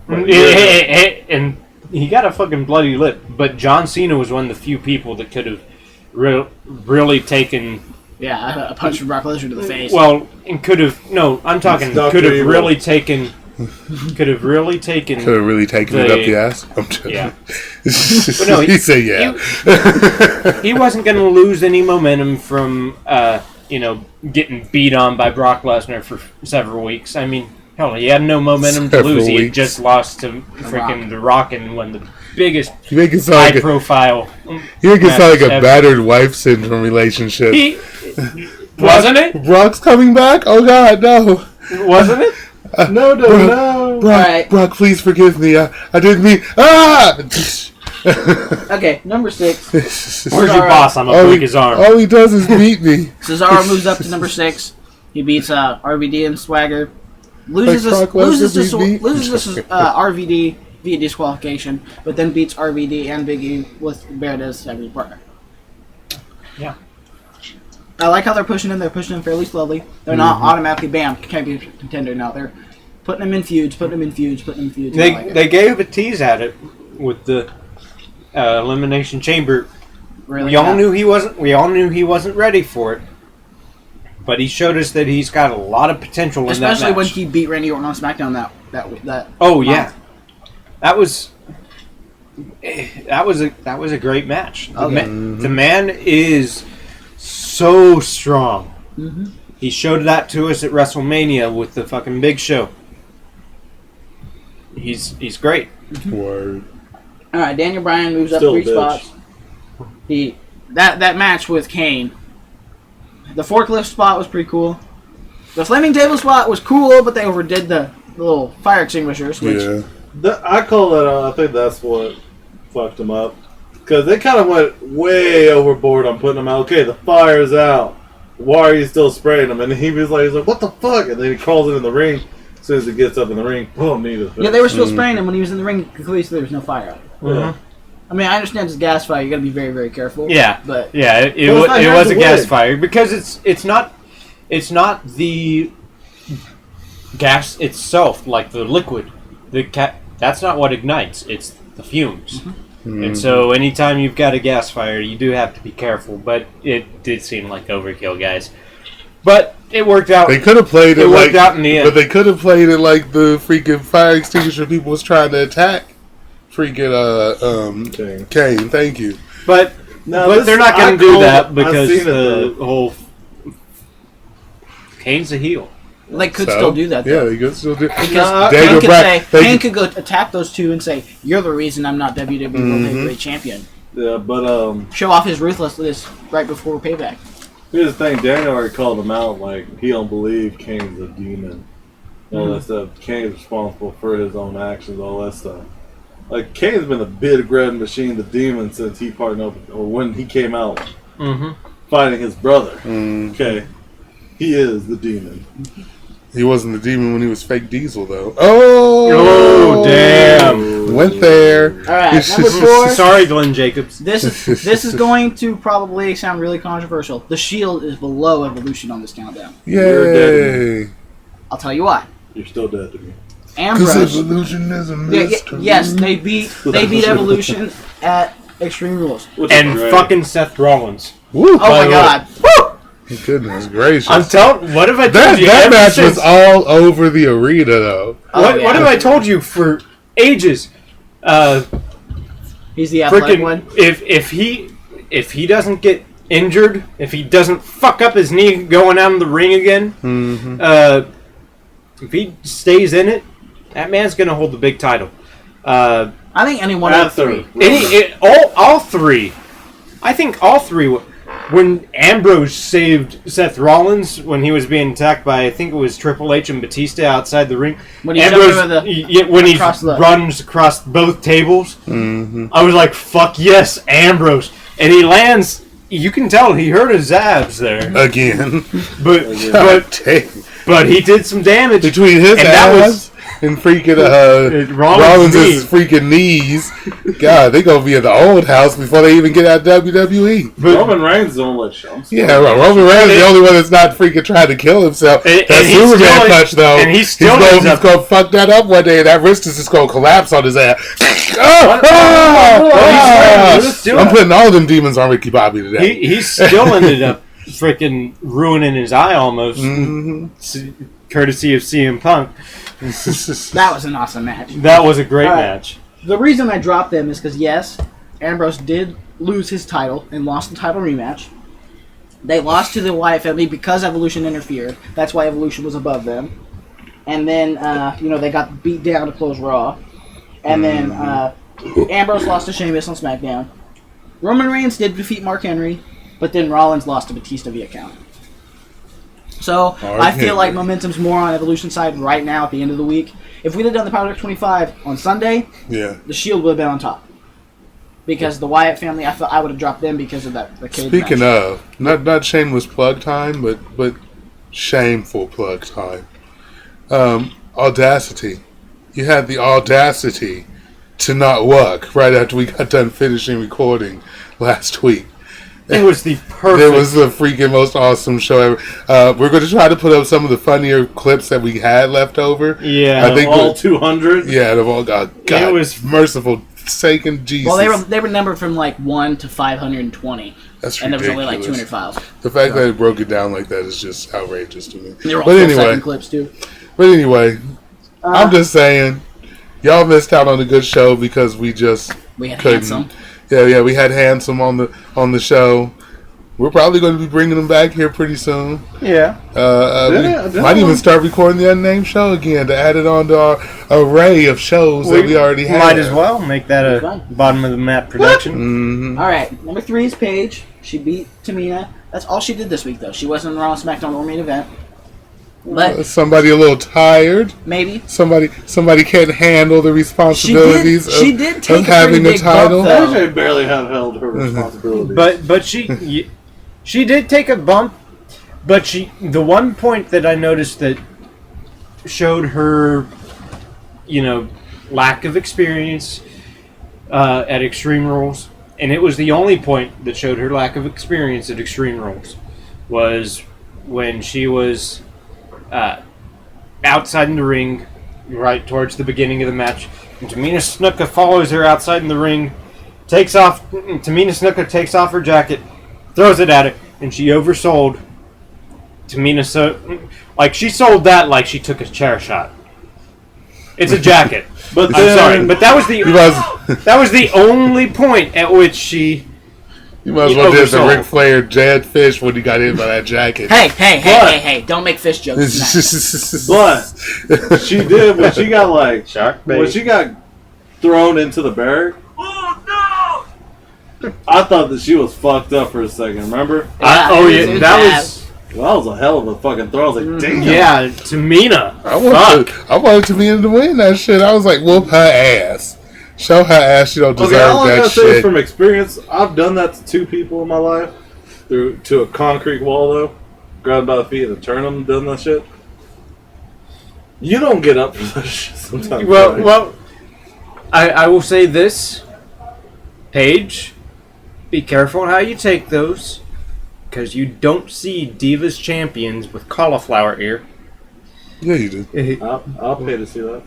and he got a fucking bloody lip. But John Cena was one of the few people that could have really taken. Yeah, a punch from Brock Lesnar to the face. Well, and could have. No, I'm talking. Could have really taken. Could have really taken it up the ass. I'm joking. Yeah. But no, he said yeah. He wasn't going to lose any momentum from getting beat on by Brock Lesnar for several weeks. I mean, hell, he had no momentum to lose. He had just lost to freaking The Rock in one of the biggest high-profile. You make it sound like a battered wife syndrome relationship. Wasn't it? Brock's coming back? Oh God, no! Wasn't it? No. Brock, please forgive me. I didn't mean. Ah! Okay, number 6. Where's your boss? I'm gonna break his arm. All he does is beat me. Cesaro moves up to number 6. He beats RVD and Swagger. Loses to RVD via disqualification, but then beats RVD and Big E with Barrett as tag team partner. Yeah. I like how they're pushing him. They're pushing him fairly slowly. They're not automatically, bam, can't be a contender now. They're putting him in feuds, They gave a tease at it with the Elimination Chamber. Really, we all knew he wasn't ready for it, but he showed us that he's got a lot of potential in that match. Especially when he beat Randy Orton on SmackDown that. Oh month. yeah, that was a great match. The man is so strong. Mm-hmm. He showed that to us at WrestleMania with the fucking Big Show. He's great. Word. All right, Daniel Bryan moves up Still 3 bitch. spots. That match with Kane. The forklift spot was pretty cool. The flaming table spot was cool, but they overdid the little fire extinguishers. Which I call that. I think that's what fucked him up. Because they kind of went way overboard on putting them out. Okay, the fire's out. Why are you still spraying them? And he was like, what the fuck? And then he crawls in the ring. As soon as he gets up in the ring, boom, yeah, they were still spraying him when he was in the ring. Clearly, there was no fire out. Yeah. I mean, I understand it's gas fire. You got to be very, very careful. Yeah, but it was a gas fire because it's not the gas itself, like the liquid. That's not what ignites. It's the fumes. Mm-hmm. And so anytime you've got a gas fire, you do have to be careful. But it did seem like overkill, guys. But it worked out. They could have played it. It worked out in the end. But they could have played it like the freaking fire extinguisher people was trying to attack. Freaking Kane. Thank you. But they're not going to do that because the whole Kane's a heel. They could still do that, though. Yeah, they could still do that. Because Kane could go attack those two and say, "You're the reason I'm not WWE World Heavyweight Champion." Yeah, but show off his ruthlessness right before Payback. Here's the thing: Daniel already called him out. Like he don't believe Kane's a demon. All that stuff. Kane's responsible for his own actions. All that stuff. Like Kane's been a big red machine, the demon, since he partnered up, or when he came out fighting his brother. Okay, he is the demon. He wasn't the demon when he was fake Diesel, though. Oh, damn! Went there. All right, number 4. Sorry, Glenn Jacobs. This is going to probably sound really controversial. The Shield is below Evolution on this countdown. Yay! I'll tell you why. You're still dead to me. Because Ambrose. Evolution is a mystery. Yes, they beat Evolution at Extreme Rules. And fucking Seth Rollins. Woo, Oh my God! Woo! Goodness gracious. I'm telling. What have I told you? That ever match since- was all over the arena, though. What have I told you for ages? He's the athletic one. If he doesn't get injured, if he doesn't fuck up his knee going out in the ring again, if he stays in it, that man's gonna hold the big title. I think any one of the 3. All 3. I think all 3. When Ambrose saved Seth Rollins when he was being attacked by, I think it was Triple H and Batista outside the ring. When he runs across both tables, I was like, "Fuck yes, Ambrose!" And he lands. You can tell he hurt his abs there Again. but he did some damage Between his abs and freaking Rollins' freaking knees. God, they gonna be at the old house before they even get out of WWE. But Roman Reigns don't let show. Yeah, Roman Reigns is the only one that's not freaking trying to kill himself. That Superman punch, though, and he's gonna fuck that up one day, and that wrist is just gonna collapse on his ass. I'm putting all them demons on Ricky Bobby today. He still ended up freaking ruining his eye almost, courtesy of CM Punk. That was an awesome match. That was a great match. The reason I dropped them is because, yes, Ambrose did lose his title and lost the title rematch. They lost to the Wyatt family because Evolution interfered. That's why Evolution was above them. And then, they got beat down to close Raw. And then Ambrose lost to Sheamus on SmackDown. Roman Reigns did defeat Mark Henry, but then Rollins lost to Batista via count. So I feel like momentum's more on Evolution side right now at the end of the week. If we'd have done the Power 25 on Sunday, the Shield would have been on top. Because the Wyatt family, I felt I would have dropped them because of that. Speaking of, not shameless plug time, but shameful plug time. Audacity. You had the audacity to not work right after we got done finishing recording last week. It was the perfect. It was the freaking most awesome show ever. We're going to try to put up some of the funnier clips that we had left over. Yeah, I think all 200. Yeah, they've all got. God, it was merciful, sake Jesus. Well, they were numbered from like 1 to 520. That's ridiculous. And there was only like 200 files. The fact that it broke it down like that is just outrageous to me. They were all 4-second clips too. But anyway, I'm just saying, y'all missed out on a good show because we had couldn't. Handsome. Yeah, we had Handsome on the show. We're probably going to be bringing them back here pretty soon. Yeah. We might even start recording the Unnamed Show again to add it on to our array of shows that we already have. Might as well make that a bottom of the map production. Mm-hmm. All right, number 3 is Paige. She beat Tamina. That's all she did this week, though. She wasn't on Raw, SmackDown, or main event. But somebody a little tired. Maybe somebody can't handle the responsibilities of having a title. AJ barely held her responsibilities. But she did take a bump. But the one point that I noticed that showed her, lack of experience at Extreme Rules, and it was the only point that showed her lack of experience at Extreme Rules, was when she was outside in the ring, right towards the beginning of the match. And Tamina Snuka follows her outside in the ring, Tamina Snuka takes off her jacket, throws it at her, and she oversold Tamina. She sold that like she took a chair shot. It's a jacket. But I'm sorry, but that was the only point at which she. You might as well did the Ric Flair Jad Fish when he got hit by that jacket. Hey! Don't make fish jokes. But she did when she got when she got thrown into the barrier. Oh no! I thought that she was fucked up for a second. Remember? That was a hell of a fucking throw. I was like, damn. Yeah, Tamina. I wanted Tamina to win that shit. I was like, whoop her ass. Show her ass she don't deserve all I that gotta shit. say is from experience, I've done that to 2 people in my life. To a concrete wall, though. Grabbed by the feet and turned them, done that shit. You don't get up for that shit sometimes. Well, I will say this, Paige, be careful on how you take those, because you don't see Divas champions with cauliflower ear. Yeah, you do. I'll pay to see that.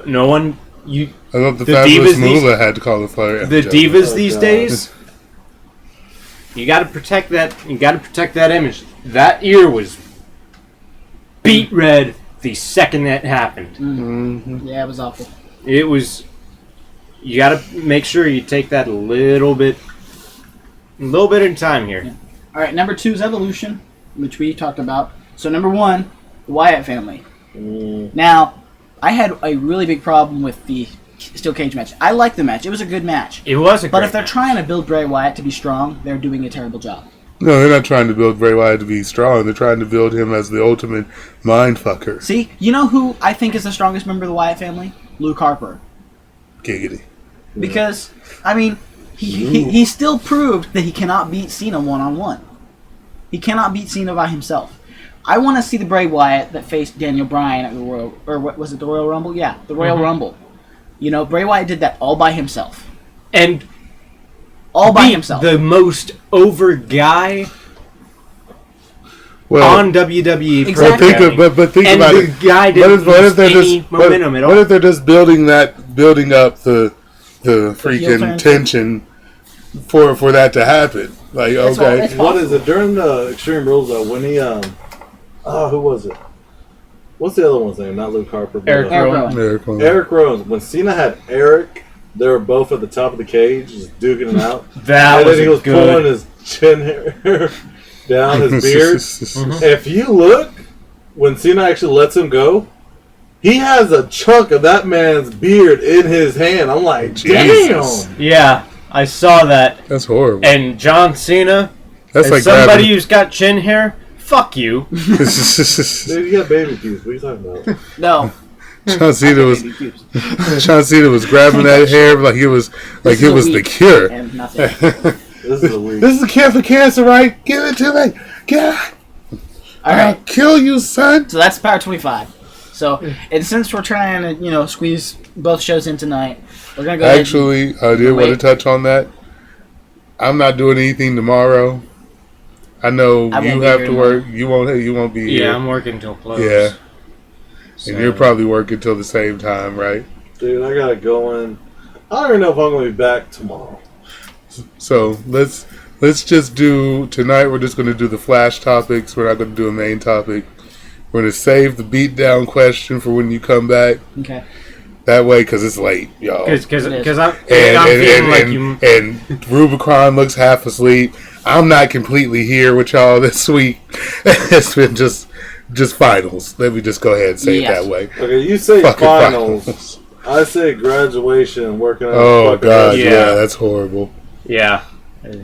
No one. I thought the The Fabulous Divas Moolah had cauliflower. The joke. Divas Oh, these God. days, you got to protect that. You got to protect that image. That ear was beat red the second that happened. Mm-hmm. Yeah, it was awful. It was. You got to make sure you take that a little bit in time here. Yeah. All right, number 2 is Evolution, which we talked about. So number 1, the Wyatt family. Now, I had a really big problem with the steel cage match. I liked the match. It was a good match. It was a But great if they're match. trying to build Bray Wyatt to be strong, they're doing a terrible job. No, they're not trying to build Bray Wyatt to be strong. They're trying to build him as the ultimate mind fucker. See, you know who I think is the strongest member of the Wyatt family? Luke Harper. Giggity. Because, I mean, he still proved that he cannot beat Cena one-on-one. He cannot beat Cena by himself. I want to see the Bray Wyatt that faced Daniel Bryan at the Royal... Or what was it, the Royal Rumble? Yeah, the Royal Rumble. You know, Bray Wyatt did that all by himself. And All by beat himself. the most over guy Well, on WWE Exactly. programming. but think and about the it. guy didn't lose any momentum at all. What if they're just building up the heel freaking turn. tension for that to happen? Like, It's all- okay, it's What is it during the Extreme Rules though? When he who was it? What's the other one's name? Not Luke Harper. But, Eric Eric Rowan. Rowan. Eric Rowan. Eric Rowan. When Cena had Eric, they were both at the top of the cage, just duking it out. That and was then he was good. pulling his chin hair down his beard. Mm-hmm. If you look, when Cena actually lets him go, he has a chunk of that man's beard in his hand. I'm like, Jesus. damn. Yeah, I saw that. That's horrible. And John Cena, That's as like somebody grabbing. who's got chin hair, fuck you. Dude, you got baby teeth. What are you talking about? No. John Cena was Baby cubes. John Cena was grabbing that hair like it was This it is a was the week cure. And nothing. This is a week. This is the cure for cancer, right? Give it to me. Get it. All I'll right. kill you, son. So that's Power 25. So, and since we're trying to, you know, squeeze both shows in tonight, we're going to go ahead and- Actually, I did want to Wait. touch on that. I'm not doing anything tomorrow. I know I won't you be have here to work. You won't be here. Yeah, I'm working till close. Yeah. So- And you're probably working till the same time, right? Dude, I got it going. I don't even know if I'm going to be back tomorrow. So let's just do tonight. We're just going to do the flash topics. We're not going to do a main topic. We're going to save the beatdown question for when you come back. Okay. That way, because it's late, y'all. Because It is. I'm feeling like you. And Rubicon looks half asleep. I'm not completely here with y'all this week. It's been just finals. Let me just go ahead and say it Yes. that way. Okay, you say Fucking finals. I say graduation, working on Oh fucking God, Yeah. yeah, that's horrible. Yeah.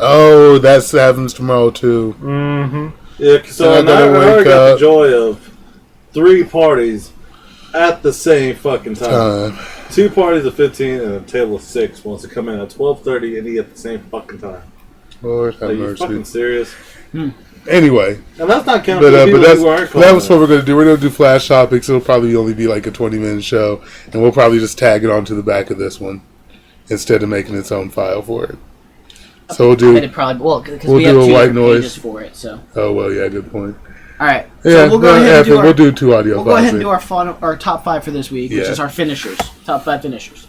Oh, that happens tomorrow too. Mm-hmm. Yeah, so I I gotta already wake got the up. joy of 3 parties at the same fucking time. 2 parties of 15 and a table of 6 wants to come in at 12:30 and eat at the same fucking time. Lord have Are you fucking mercy. serious? Anyway, And that's not counting but the people that's who aren't that was what calling we're gonna do. We're gonna do flash topics. It'll probably only be like a 20-minute show, and we'll probably just tag it onto the back of this one instead of making its own file for it. So we'll I bet do. it probably, well, because We'll we do have a 2 white different noise. pages for it, so. Oh well, yeah, good point. All right. Yeah, So we'll go ahead and do we'll our, do 2 audio we'll go ahead files and do then. our top 5 for this week, which Yeah. is our finishers. Top 5 finishers.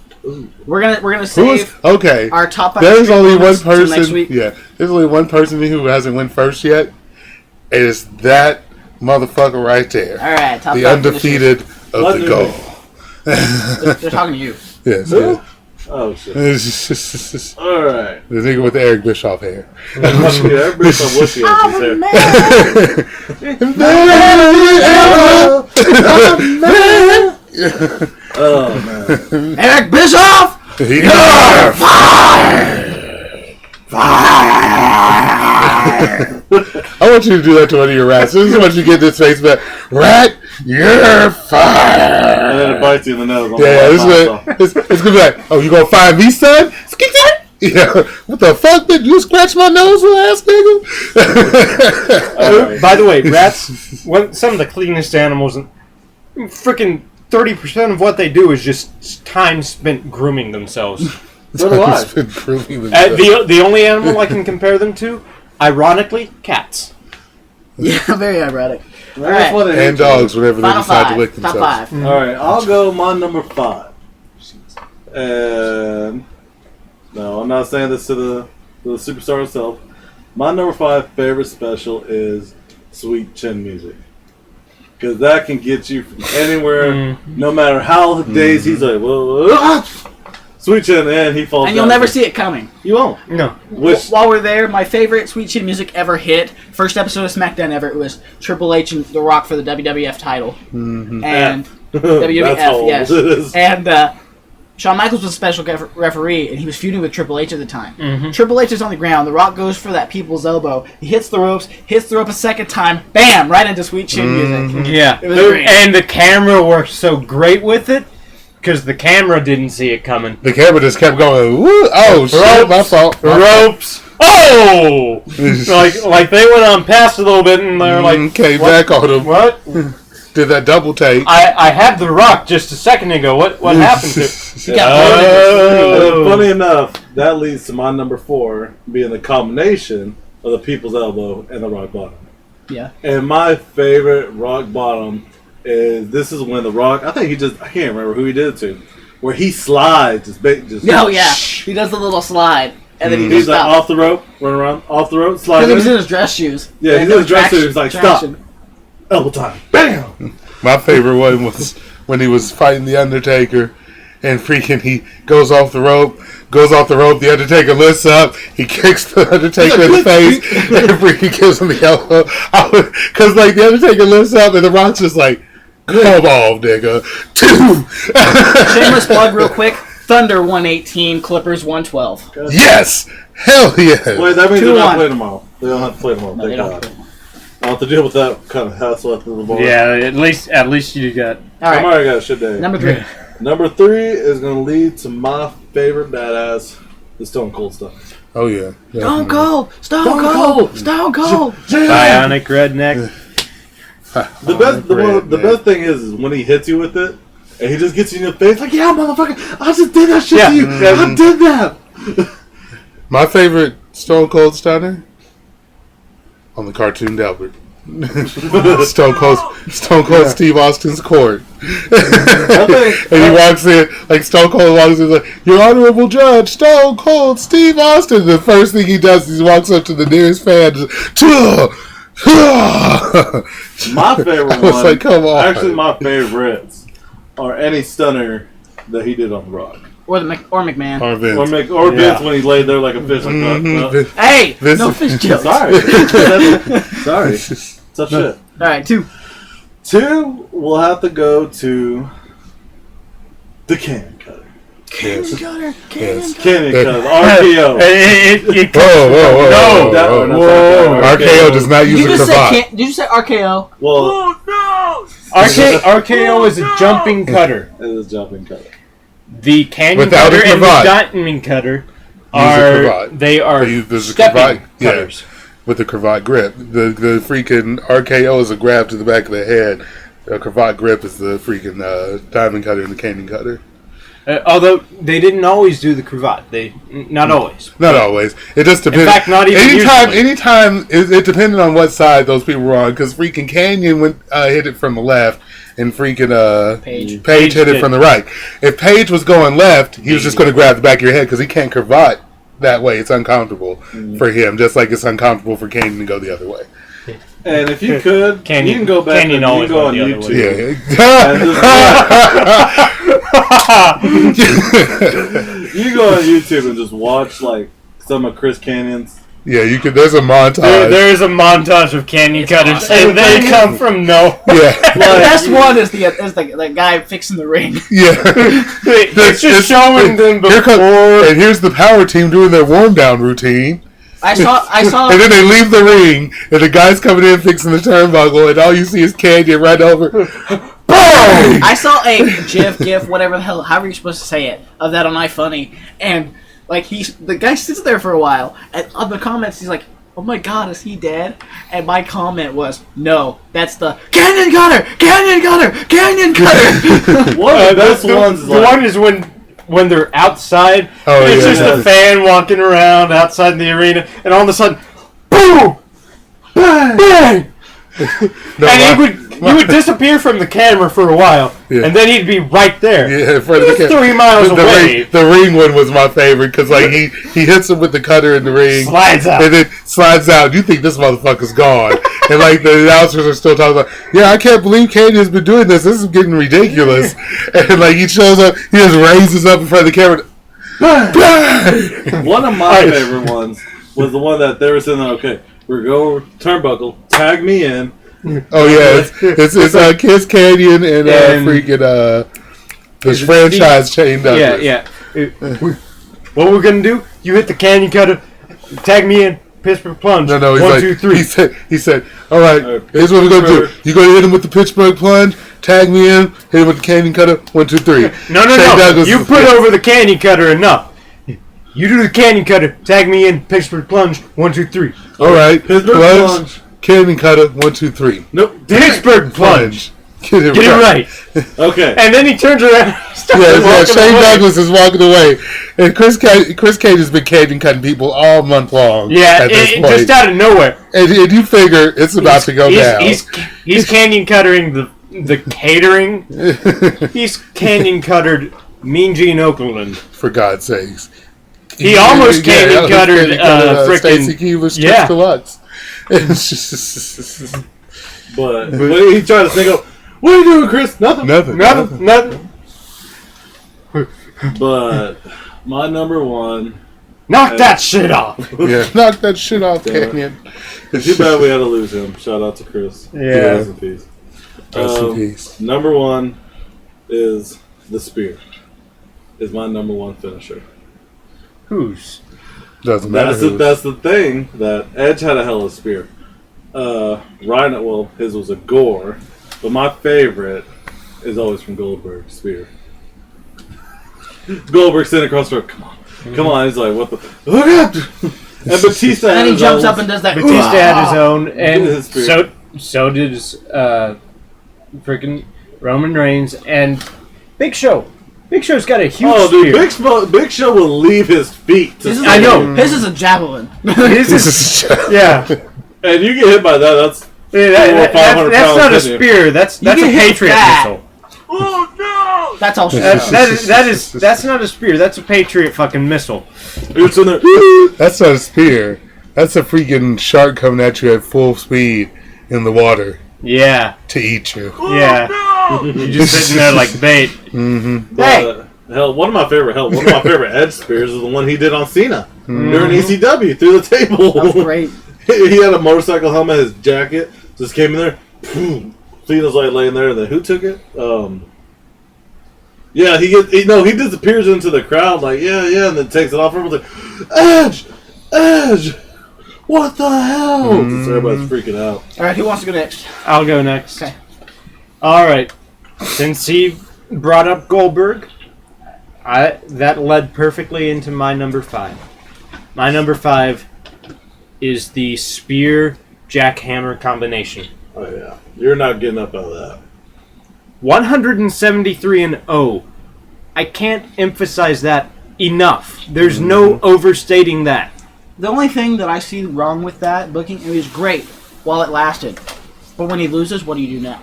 We're gonna Who is save okay? our top 5 There's extreme only one moments till next person. week. Yeah, there's only one person who hasn't went first yet. It is that motherfucker right there, All right, top the 5 undefeated of the Legendary. goal. finishers. They're talking to you. Yes, Who? yes. Oh, shit. The Alright. nigga with the Eric Bischoff hair. Everybody's so wishy as his hair. Oh, man. Eric Bischoff! You're I want you to do that to one of your rats. This is what you get this face back. Rat, you're fired. And then it bites you in the nose. On Yeah, the this is what, it's gonna be like, oh, you gonna find me, son? Yeah, what the fuck? Did you scratch my nose, last nigga? Alright. By the way, rats, some of the cleanest animals freaking 30% of what they do is just time spent grooming themselves. So do I. Been proving themselves. The only animal I can compare them to, ironically, cats. Yeah, very ironic. That's why they hate And you. dogs whenever they Final decide to five. lick Top themselves. 5. All right, I'll go my number 5. And no, I'm not saying this to the superstar herself. My number 5 favorite special is Sweet Chin Music. Because that can get you from anywhere, no matter how days he's like, well, Sweet Chin, and he falls And you'll down. never see it coming. You won't. No. Which, While we're there, my favorite Sweet Chin Music ever hit, first episode of SmackDown ever, it was Triple H and The Rock for the WWF title. And WWF, That's how old yes. it is. And Shawn Michaels was a special referee, and he was feuding with Triple H at the time. Triple H is on the ground. The Rock goes for that people's elbow. He hits the rope a second time. Bam! Right into Sweet Chin Music. Yeah. It was great. And the camera worked so great with it because the camera didn't see it coming. The camera just kept going, woo, oh, shit, my fault. Ropes. Oh! like they went on past a little bit and they're like, came what? back on him. What? Did that double take. I had the Rock just a second ago. What happened to? He got and funny enough, that leads to my number 4 being the combination of the People's Elbow and the Rock Bottom. Yeah. And my favorite Rock Bottom is this is when the Rock, I can't remember who he did it to, where he slides. Oh, yeah. He does the little slide. And then he He's just like stops. off the rope, run around, off the rope, slide. Because he was in his dress shoes. Yeah, he's in his dress traction- suit. He's like, traction. stop. Elbow time. Bam! My favorite one was when he was fighting the Undertaker, and freaking he goes off the rope. The Undertaker lifts up. He kicks the Undertaker in the face, and freaking gives him the elbow. Because like the Undertaker lifts up, and the Rock's just like, "Come on, nigga." 2. Shameless plug real quick. Thunder 118, Clippers 112. Yes, hell yes. Wait, that means they're 2-1. not playing tomorrow. They don't have to play tomorrow. No, Thank they God. don't. I'll have to deal with that kind of hassle after the bar. Yeah, at least you got. All I'm right. already got a shit day. Number 3. Number 3 is going to lead to my favorite badass, the Stone Cold stuff. Oh yeah. Stone Cold! Stone Cold! Stone Cold! Bionic redneck. The best thing is when he hits you with it, and he just gets you in the face like, yeah, motherfucker, I just did that shit to you. I did that. My favorite Stone Cold Stunner on the cartoon Delbert. Stone Cold Steve Austin's court. And he walks in, like Stone Cold walks in, like, "Your Honorable Judge, Stone Cold Steve Austin." The first thing he does is he walks up to the nearest fan. My favorite I was one, like, come on. actually my favorites, are any stunner that he did on the Rock. Or McMahon. Or Vince. Or Vince when he laid there like a fish. Like, Hey! Vince- No fish jokes. Sorry. Tough shit. Alright, 2. 2, we'll have to go to the Cannon Cutter. Yes. Cannon Yes. Cannon Cutter. RKO. Whoa. RKO does not use a cravat. Did you say RKO? Well, RKO is a jumping cutter. it is jumping cutter. The canyon Without a cutter and the cravat. diamond cutter a are cravat. There's a stepping cravat, yeah, cutters. with the cravat grip. The freaking RKO is a grab to the back of the head. A cravat grip is the freaking diamond cutter and the canyon cutter. Although they didn't always do the cravat. Not always. Not always. It just depends. In fact, not even Anytime it depended on what side those people were on. Because freaking Canyon hit it from the left, and freaking Paige hit it from the right. If Paige was going left, he was just going to grab the back of your head because he can't cravat that way. It's uncomfortable for him, just like it's uncomfortable for Canyon to go the other way. And if you could, you can go back and you can go on YouTube. You can go on YouTube and just watch like some of Chris Canyon's. Yeah, you could. There's a montage. There is a montage of canyon cutters, awesome. and they come from nowhere. Yeah, The best one is the guy fixing the ring. yeah. It's just showing them before. And here's the power team doing their warm down routine. I saw. And then they leave the ring, and the guy's coming in fixing the turnbuckle, and all you see is Canyon right over. Boom! I saw a GIF, whatever the hell, however you're supposed to say it, of that on iFunny, and like the guy sits there for a while, and on the comments he's like, oh my god, is he dead? And my comment was, no, that's the Canyon Cutter! Canyon Cutter! Canyon Cutter! One of the best ones is the one is when they're outside, and it's just a fan walking around outside the arena, and all of a sudden, boom! Bang! Bang! And he would disappear from the camera for a while, and then he'd be right there. Yeah, in front of the camera. 3 miles away. The ring one was my favorite because like he hits him with the cutter in the ring, Slides out. and then slides out. You think this motherfucker's gone, and like the announcers are still talking about, yeah, I can't believe Candy's been doing this. This is getting ridiculous. And like he shows up, he just raises up in front of the camera. One of my favorite ones was the one that they were saying, okay, we're going turnbuckle, tag me in. Oh yeah, it's Kiss Canyon and freaking this franchise chain Douglas. Yeah. What we're gonna do? You hit the Canyon Cutter, tag me in, Pittsburgh Plunge. No, he's 1, 2, 3. He said, all right, here's what we're gonna do. You're gonna hit him with the Pittsburgh Plunge, tag me in, hit him with the Canyon Cutter, 1, 2, 3. No. You put over the Canyon Cutter enough. You do the Canyon Cutter, tag me in, Pittsburgh Plunge, 1, 2, 3. All right, Pittsburgh Plunge. Canyon Cutter, 1, 2, 3. Nope. Pittsburgh Plunge. Get it right. Okay. And then he turns around. Shane Douglas is walking away, and Chris Cage has been Canyon cutting people all month long. Yeah, at this point. just out of nowhere. And you figure it's about to go down. He's Canyon Cuttering the catering. He's Canyon Cuttered Mean Gene Okerlund. For God's sakes. He almost Canyon Cuttered frickin' Stacey Keebler's Trips Deluxe. It's just... But he tried to sing up, what are you doing, Chris? Nothing. But my number one... Knock that shit off. Yeah, knock that shit off, Canyon. It's too bad we had to lose him. Shout out to Chris. Yeah. Rest in peace. Rest in peace. Number one is the spear. Is my number one finisher. Whose? Doesn't matter. That's the thing, that Edge had a hell of a spear. Rhino, well, his was a gore, but my favorite is always from Goldberg's spear. Goldberg sitting across the room, come on, he's like, what the, look up! And Batista and he jumps up and does that. Batista had his own, and his spear. so did freaking Roman Reigns and Big Show. Big Show's got a huge spear. Big Show will leave his feet. I know. His is a javelin. Yeah. And you get hit by that, that's not a spear. That's a Patriot missile. Oh no! That's all. That's not a spear. That's a Patriot fucking missile. It's in there. That's not a spear. That's a freaking shark coming at you at full speed in the water. Yeah. To eat you. Yeah. Oh, no! You're just sitting there like bait. Mm-hmm. Hey. One of my favorite Edge spears is the one he did on Cena during ECW through the table. That was great. He had a motorcycle helmet, his jacket just came in there. Boom. Cena's like laying there, and then who took it? Yeah, he disappears into the crowd like yeah, and then takes it off. Everyone's like, Edge, what the hell? So everybody's freaking out. All right, who wants to go next? I'll go next. Okay. All right. Since he brought up Goldberg, that led perfectly into my number 5. My number 5 is the spear jackhammer combination. Oh yeah, you're not getting up out of that. 173-0. I can't emphasize that enough. There's no overstating that. The only thing that I see wrong with that booking, it was great while it lasted, but when he loses, what do you do now?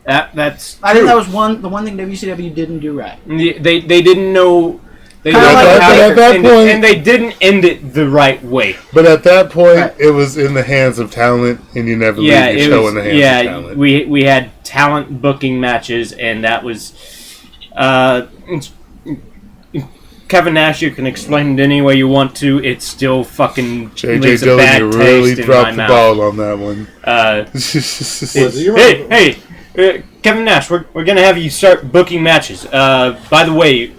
That's I think that was the one thing WCW didn't do right. They didn't know. They Kinda didn't like know how at to that end point- it, and they didn't end it the right way. But at that point, Right. it was in the hands of talent, and you never leave your show in the hands of talent. we had talent booking matches, and that was Kevin Nash. You can explain it any way you want to. It's still fucking JJ leaves a Dillon, bad you taste really in my dropped the mouth. ball on that one. Kevin Nash, we're gonna have you start booking matches. By the way,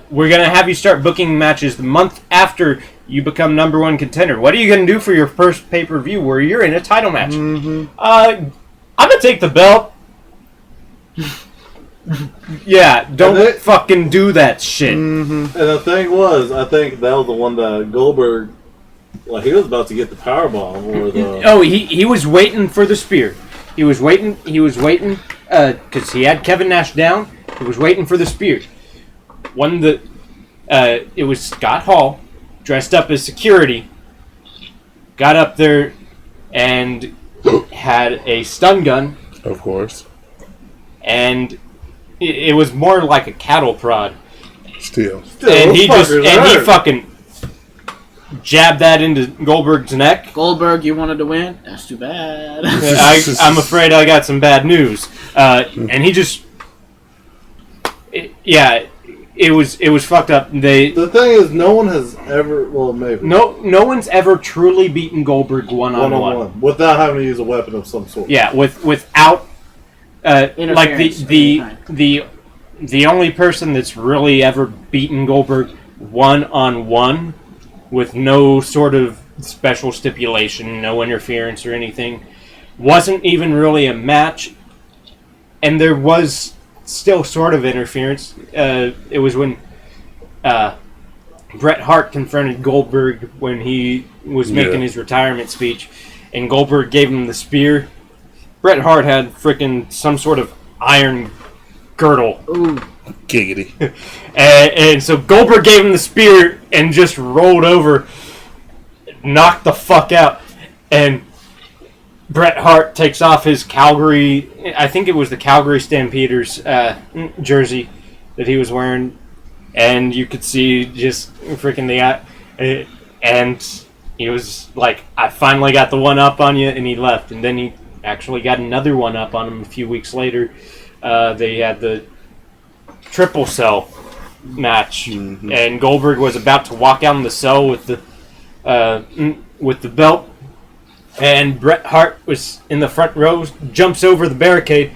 we're gonna have you start booking matches the month after you become number 1 contender. What are you gonna do for your first pay-per-view where you're in a title match? I'm gonna take the belt. Yeah, don't fucking do that shit. And the thing was, I think that was the one that Goldberg Well, he was about to get the power bomb or the. Oh, he was waiting for the spear. He was waiting. Because he had Kevin Nash down. He was waiting for the spear. It was Scott Hall, dressed up as security, got up there and had a stun gun. Of course. And it was more like a cattle prod. Still. And he fucking jabbed that into Goldberg's neck. Goldberg, you wanted to win? That's too bad. I'm afraid I got some bad news. And he just... It was fucked up. The thing is, no one has ever... Well, maybe. No one's ever truly beaten Goldberg one-on-one. Without having to use a weapon of some sort. Yeah, without... like the only person that's really ever beaten Goldberg one-on-one with no sort of special stipulation, no interference or anything, wasn't even really a match, and there was still sort of interference. It was when Bret Hart confronted Goldberg when he was making his retirement speech, and Goldberg gave him the spear. Bret Hart had frickin' some sort of iron girdle. Ooh. Giggity. and so Goldberg gave him the spear and just rolled over, knocked the fuck out. And Bret Hart takes off his Calgary, I think it was the Calgary Stampeders jersey that he was wearing. And you could see just freaking the eye. And he was like, I finally got the one up on you. And he left. And then he actually got another one up on him a few weeks later. They had the triple cell match, and Goldberg was about to walk out in the cell with the belt, and Bret Hart was in the front row, jumps over the barricade,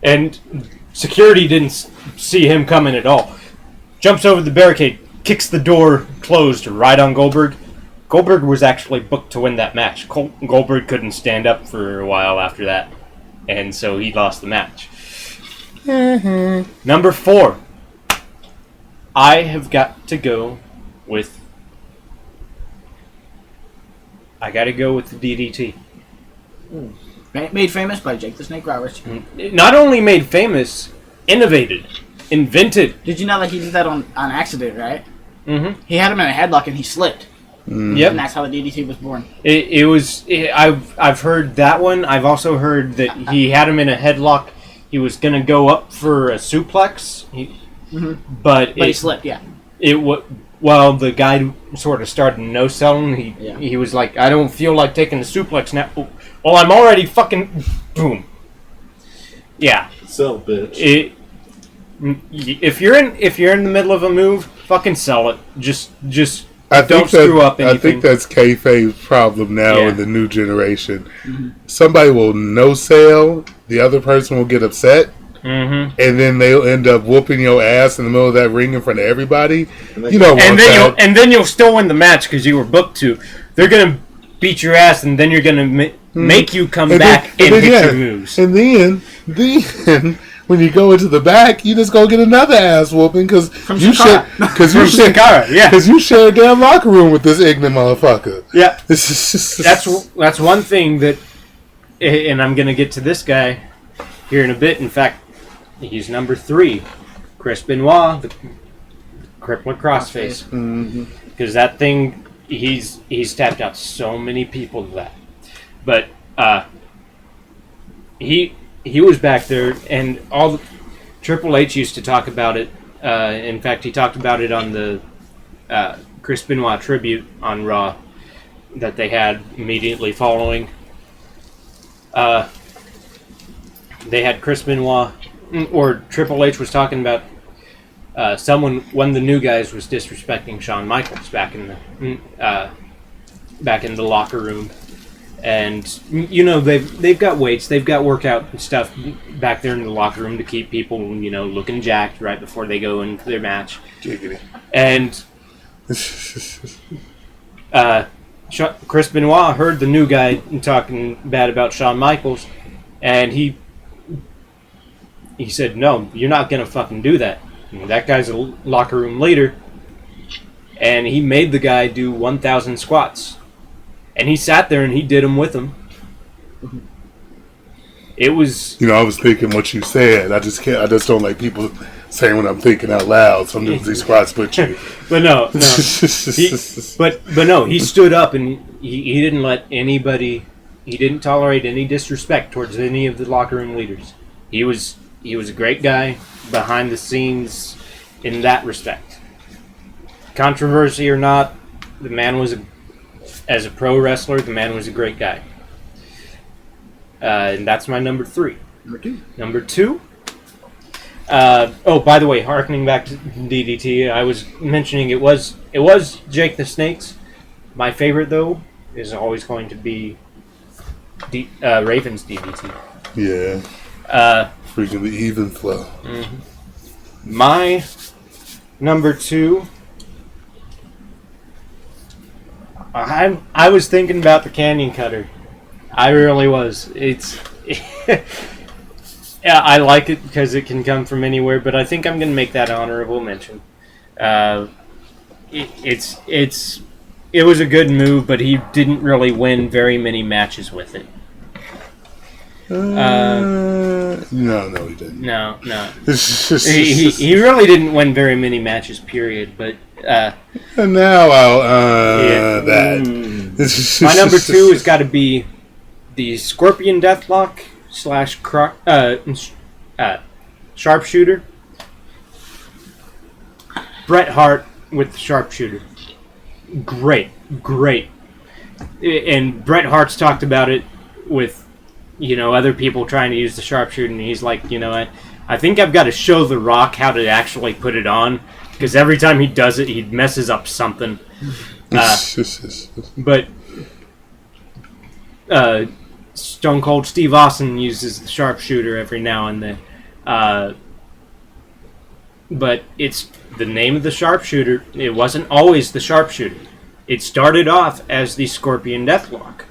and security didn't see him coming at all. Jumps over the barricade, kicks the door closed right on Goldberg. Goldberg was actually booked to win that match. Goldberg couldn't stand up for a while after that, and so he lost the match. Number 4. I have got to go with... I got to go with the DDT. Made famous by Jake the Snake Roberts. Not only made famous, innovated, invented. Did you know that he did that on accident, right? Mm-hmm. He had him in a headlock and he slipped. Yep. And that's how the DDT was born. I've heard that one. I've also heard that he had him in a headlock. He was going to go up for a suplex, but he slipped, yeah. The guy sort of started no-selling. He was like, I don't feel like taking a suplex now. Well, I'm already fucking... Boom. Yeah. Sell, bitch. If you're in the middle of a move, fucking sell it. Just don't screw up anything. I think that's kayfabe's problem now in the new generation. Somebody will no-sell, the other person will get upset, and then they'll end up whooping your ass in the middle of that ring in front of everybody. You don't want that. And then you'll still win the match because you were booked to. They're going to beat your ass, and then you're going to make you come back and hit your moves. And then when you go into the back, you just go get another ass whooping because you shared a damn locker room with this ignorant motherfucker. Yeah, that's one thing that, and I'm gonna get to this guy here in a bit. In fact, he's number 3, Chris Benoit, the crippler crossface, because that thing he's tapped out so many people to that, but He was back there, and Triple H used to talk about it. In fact, he talked about it on the Chris Benoit tribute on Raw that they had immediately following. They had Chris Benoit, or Triple H was talking about one of the new guys was disrespecting Shawn Michaels back in the locker room. And, they've got weights, they've got workout and stuff back there in the locker room to keep people, looking jacked right before they go into their match. Giggity. And Chris Benoit heard the new guy talking bad about Shawn Michaels, and he said, no, you're not going to fucking do that. That guy's a locker room leader. and he made the guy do 1,000 squats. And he sat there and he did them with him. It was... I was thinking what you said. I just don't like people saying what I'm thinking out loud. Some of these squats put you. But no. He stood up and he didn't let anybody... He didn't tolerate any disrespect towards any of the locker room leaders. He was a great guy behind the scenes in that respect. Controversy or not, the man was as a pro wrestler, the man was a great guy. And that's my number 3. Number 2. By the way, harkening back to DDT, I was mentioning it was Jake the Snake's. My favorite, though, is always going to be Raven's DDT. Yeah. Freaking the even flow. Mm-hmm. My number 2. I was thinking about the Canyon Cutter. I really was. Yeah, I like it because it can come from anywhere, but I think I'm going to make that honorable mention. It was a good move, but he didn't really win very many matches with it. No, he didn't. No. He really didn't win very many matches, period, but... and now that. My number 2 has got to be the Scorpion Deathlock / Sharpshooter. Bret Hart with the Sharpshooter. Great. And Bret Hart's talked about it with, other people trying to use the Sharpshooter, and he's like, I think I've got to show The Rock how to actually put it on, because every time he does it, he messes up something. But Stone Cold Steve Austin uses the Sharpshooter every now and then. But it's the name of the Sharpshooter. It wasn't always the Sharpshooter. It started off as the Scorpion Deathlock,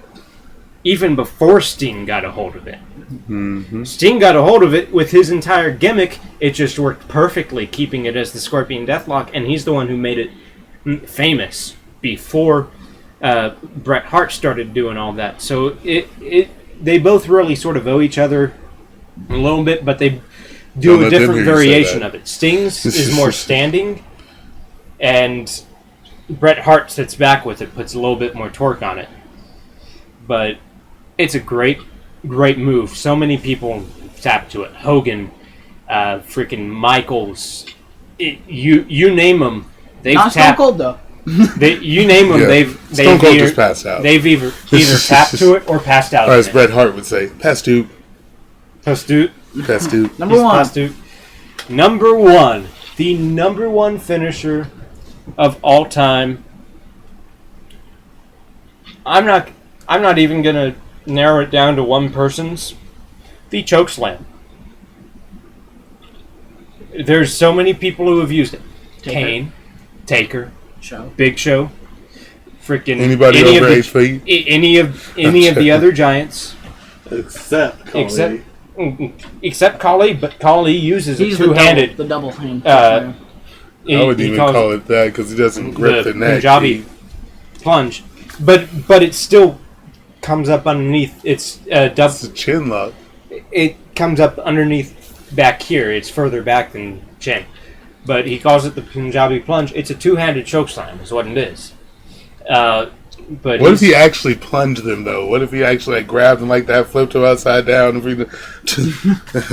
even before Sting got a hold of it. Mm-hmm. Sting got a hold of it with his entire gimmick. It just worked perfectly, keeping it as the Scorpion Deathlock, and he's the one who made it famous before Bret Hart started doing all that. So they both really sort of owe each other a little bit, but they do a different variation of it. Sting's is more standing, and Bret Hart sits back with it, puts a little bit more torque on it. But it's a great move. So many people tap to it. Hogan, freaking Michaels, you name them. They've Not Stone Cold though. You name them. Yeah. Stone Cold just passed out. They've either tapped to it or passed out. Or as Bret Hart would say, Pastoot. Number 1. Number 1. The number 1 finisher of all time. I'm not even gonna narrow it down to one person's. The chokeslam. There's so many people who have used it. Kane, Taker, Big Show, freaking anybody over 8 feet. Any of the other giants, except Khali, but Khali uses a two-handed, the double hand. I wouldn't even call it that because he doesn't grip the neck. Punjabi plunge, but it still comes up underneath. It's a chin lock. It comes up underneath back here. It's further back than chin, but he calls it the Punjabi plunge. It's a two-handed chokeslam, is what it is. But what if he actually plunged them though? What if he actually grabbed them like that, flipped them upside down, and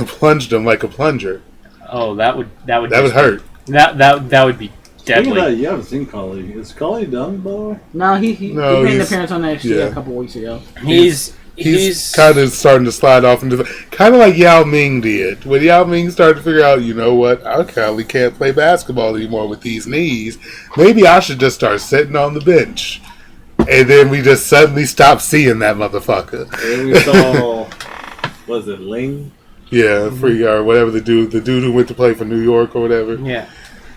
plunged them like a plunger? Oh, that would hurt. That would be deadly. Think about it, you haven't seen Khali. Is Khali done, by the way? No, he made an appearance on NXT a couple weeks ago. He's kind of starting to slide off into kind of like Yao Ming did. When Yao Ming started to figure out, you know what, I probably can't play basketball anymore with these knees. Maybe I should just start sitting on the bench. And then we just suddenly stopped seeing that motherfucker. And we saw, was it Ling? Yeah, or whatever the dude who went to play for New York or whatever. Yeah.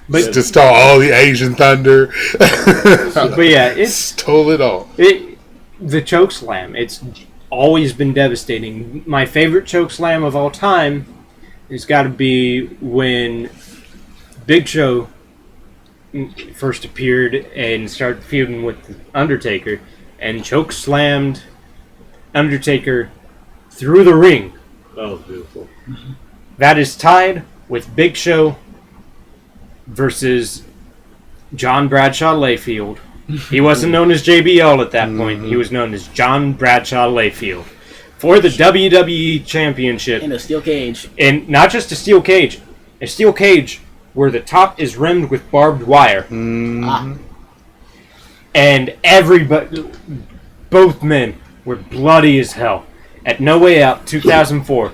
But just saw all the Asian Thunder. But yeah, it's stole it all. The chokeslam, it's always been devastating. My favorite chokeslam of all time has got to be when Big Show first appeared and started feuding with Undertaker, and choke slammed Undertaker through the ring. That was beautiful. That is tied with Big Show versus John Bradshaw Layfield. He wasn't known as JBL at that point. He was known as John Bradshaw Layfield for the WWE Championship. In a steel cage. And not just a steel cage where the top is rimmed with barbed wire. Ah. And everybody, both men were bloody as hell. At No Way Out 2004.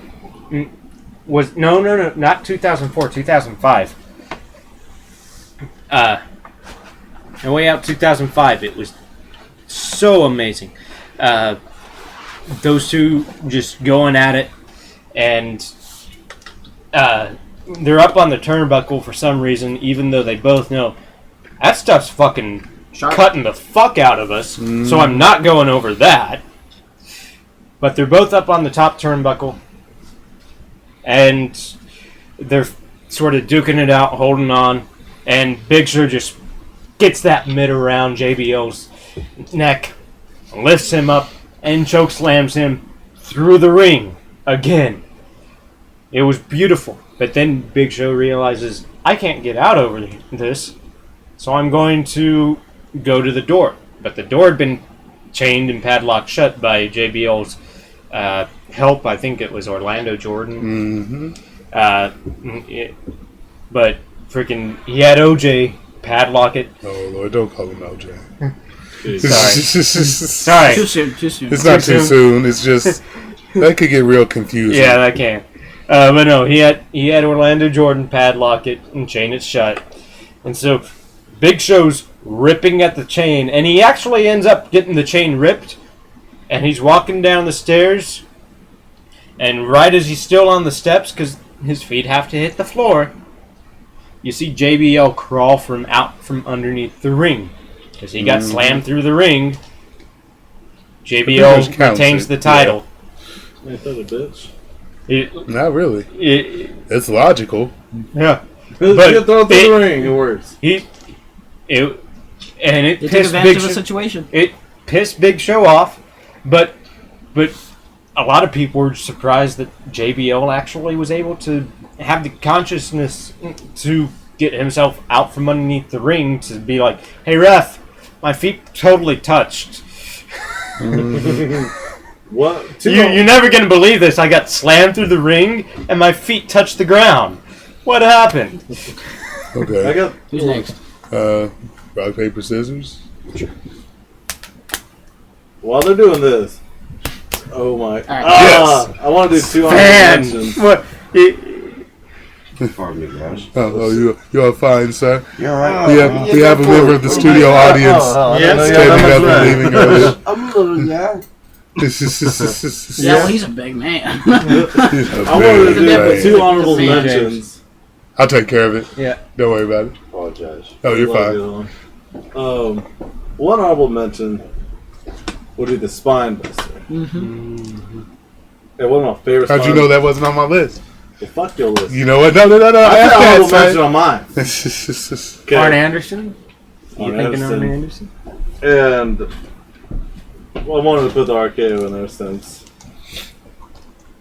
Not 2004, 2005. No Way Out 2005. It was so amazing. Those two just going at it, and they're up on the turnbuckle for some reason, even though they both know that stuff's fucking Sharp. cutting the fuck out of us, so I'm not going over that. But they're both up on the top turnbuckle, and they're sort of duking it out, holding on, and Big Show just gets that mid around JBL's neck, lifts him up, and choke slams him through the ring again. It was beautiful. But then Big Show realizes, I can't get out over this, so I'm going to go to the door. But the door had been chained and padlocked shut by JBL's help. I think it was Orlando Jordan. But freaking, he had OJ padlock it. Oh Lord, don't call him OJ. Sorry. Too soon. It's not too soon. It's just that could get real confusing. Yeah, that can. But no, he had Orlando Jordan padlock it and chain it shut, and so Big Show's ripping at the chain, and he actually ends up getting the chain ripped, and he's walking down the stairs, and right as he's still on the steps, because his feet have to hit the floor, you see JBL crawl out from underneath the ring, because he got slammed through the ring. JBL retains the title. Ain't that a bitch? Not really. It's logical. Yeah. But you throw through the ring, it works. They took Pissed advantage Big of the Show. situation. It pissed Big Show off, but a lot of people were surprised that JBL actually was able to have the consciousness to get himself out from underneath the ring to be like, "Hey ref, my feet totally touched." What? You're never gonna believe this. I got slammed through the ring and my feet touched the ground. What happened? Okay. I got. Who's next? Rock, paper, scissors. While they're doing this, oh my! right. Yes. I want to do two Man, honorable mentions. what? Pardon me, guys. You're fine, sir. You alright? We have a member of the studio audience standing up and leaving earlier. I'm a little guy. Yeah, well, he's a big man. I wanted to do two honorable Good for you, mentions. I'll take care of it. Yeah. Don't worry about it. Apologize. Oh, you're fine. One honorable mention would be the spine buster. Mm-hmm. And one of my favorite. How'd you know that wasn't on my list? Well, fuck your list. You know what? No. I put honorable mention Ask on mine. that, Okay. Arn Anderson? Arn You thinking Arn Anderson. Anderson? And well, I wanted to put the RKO in there since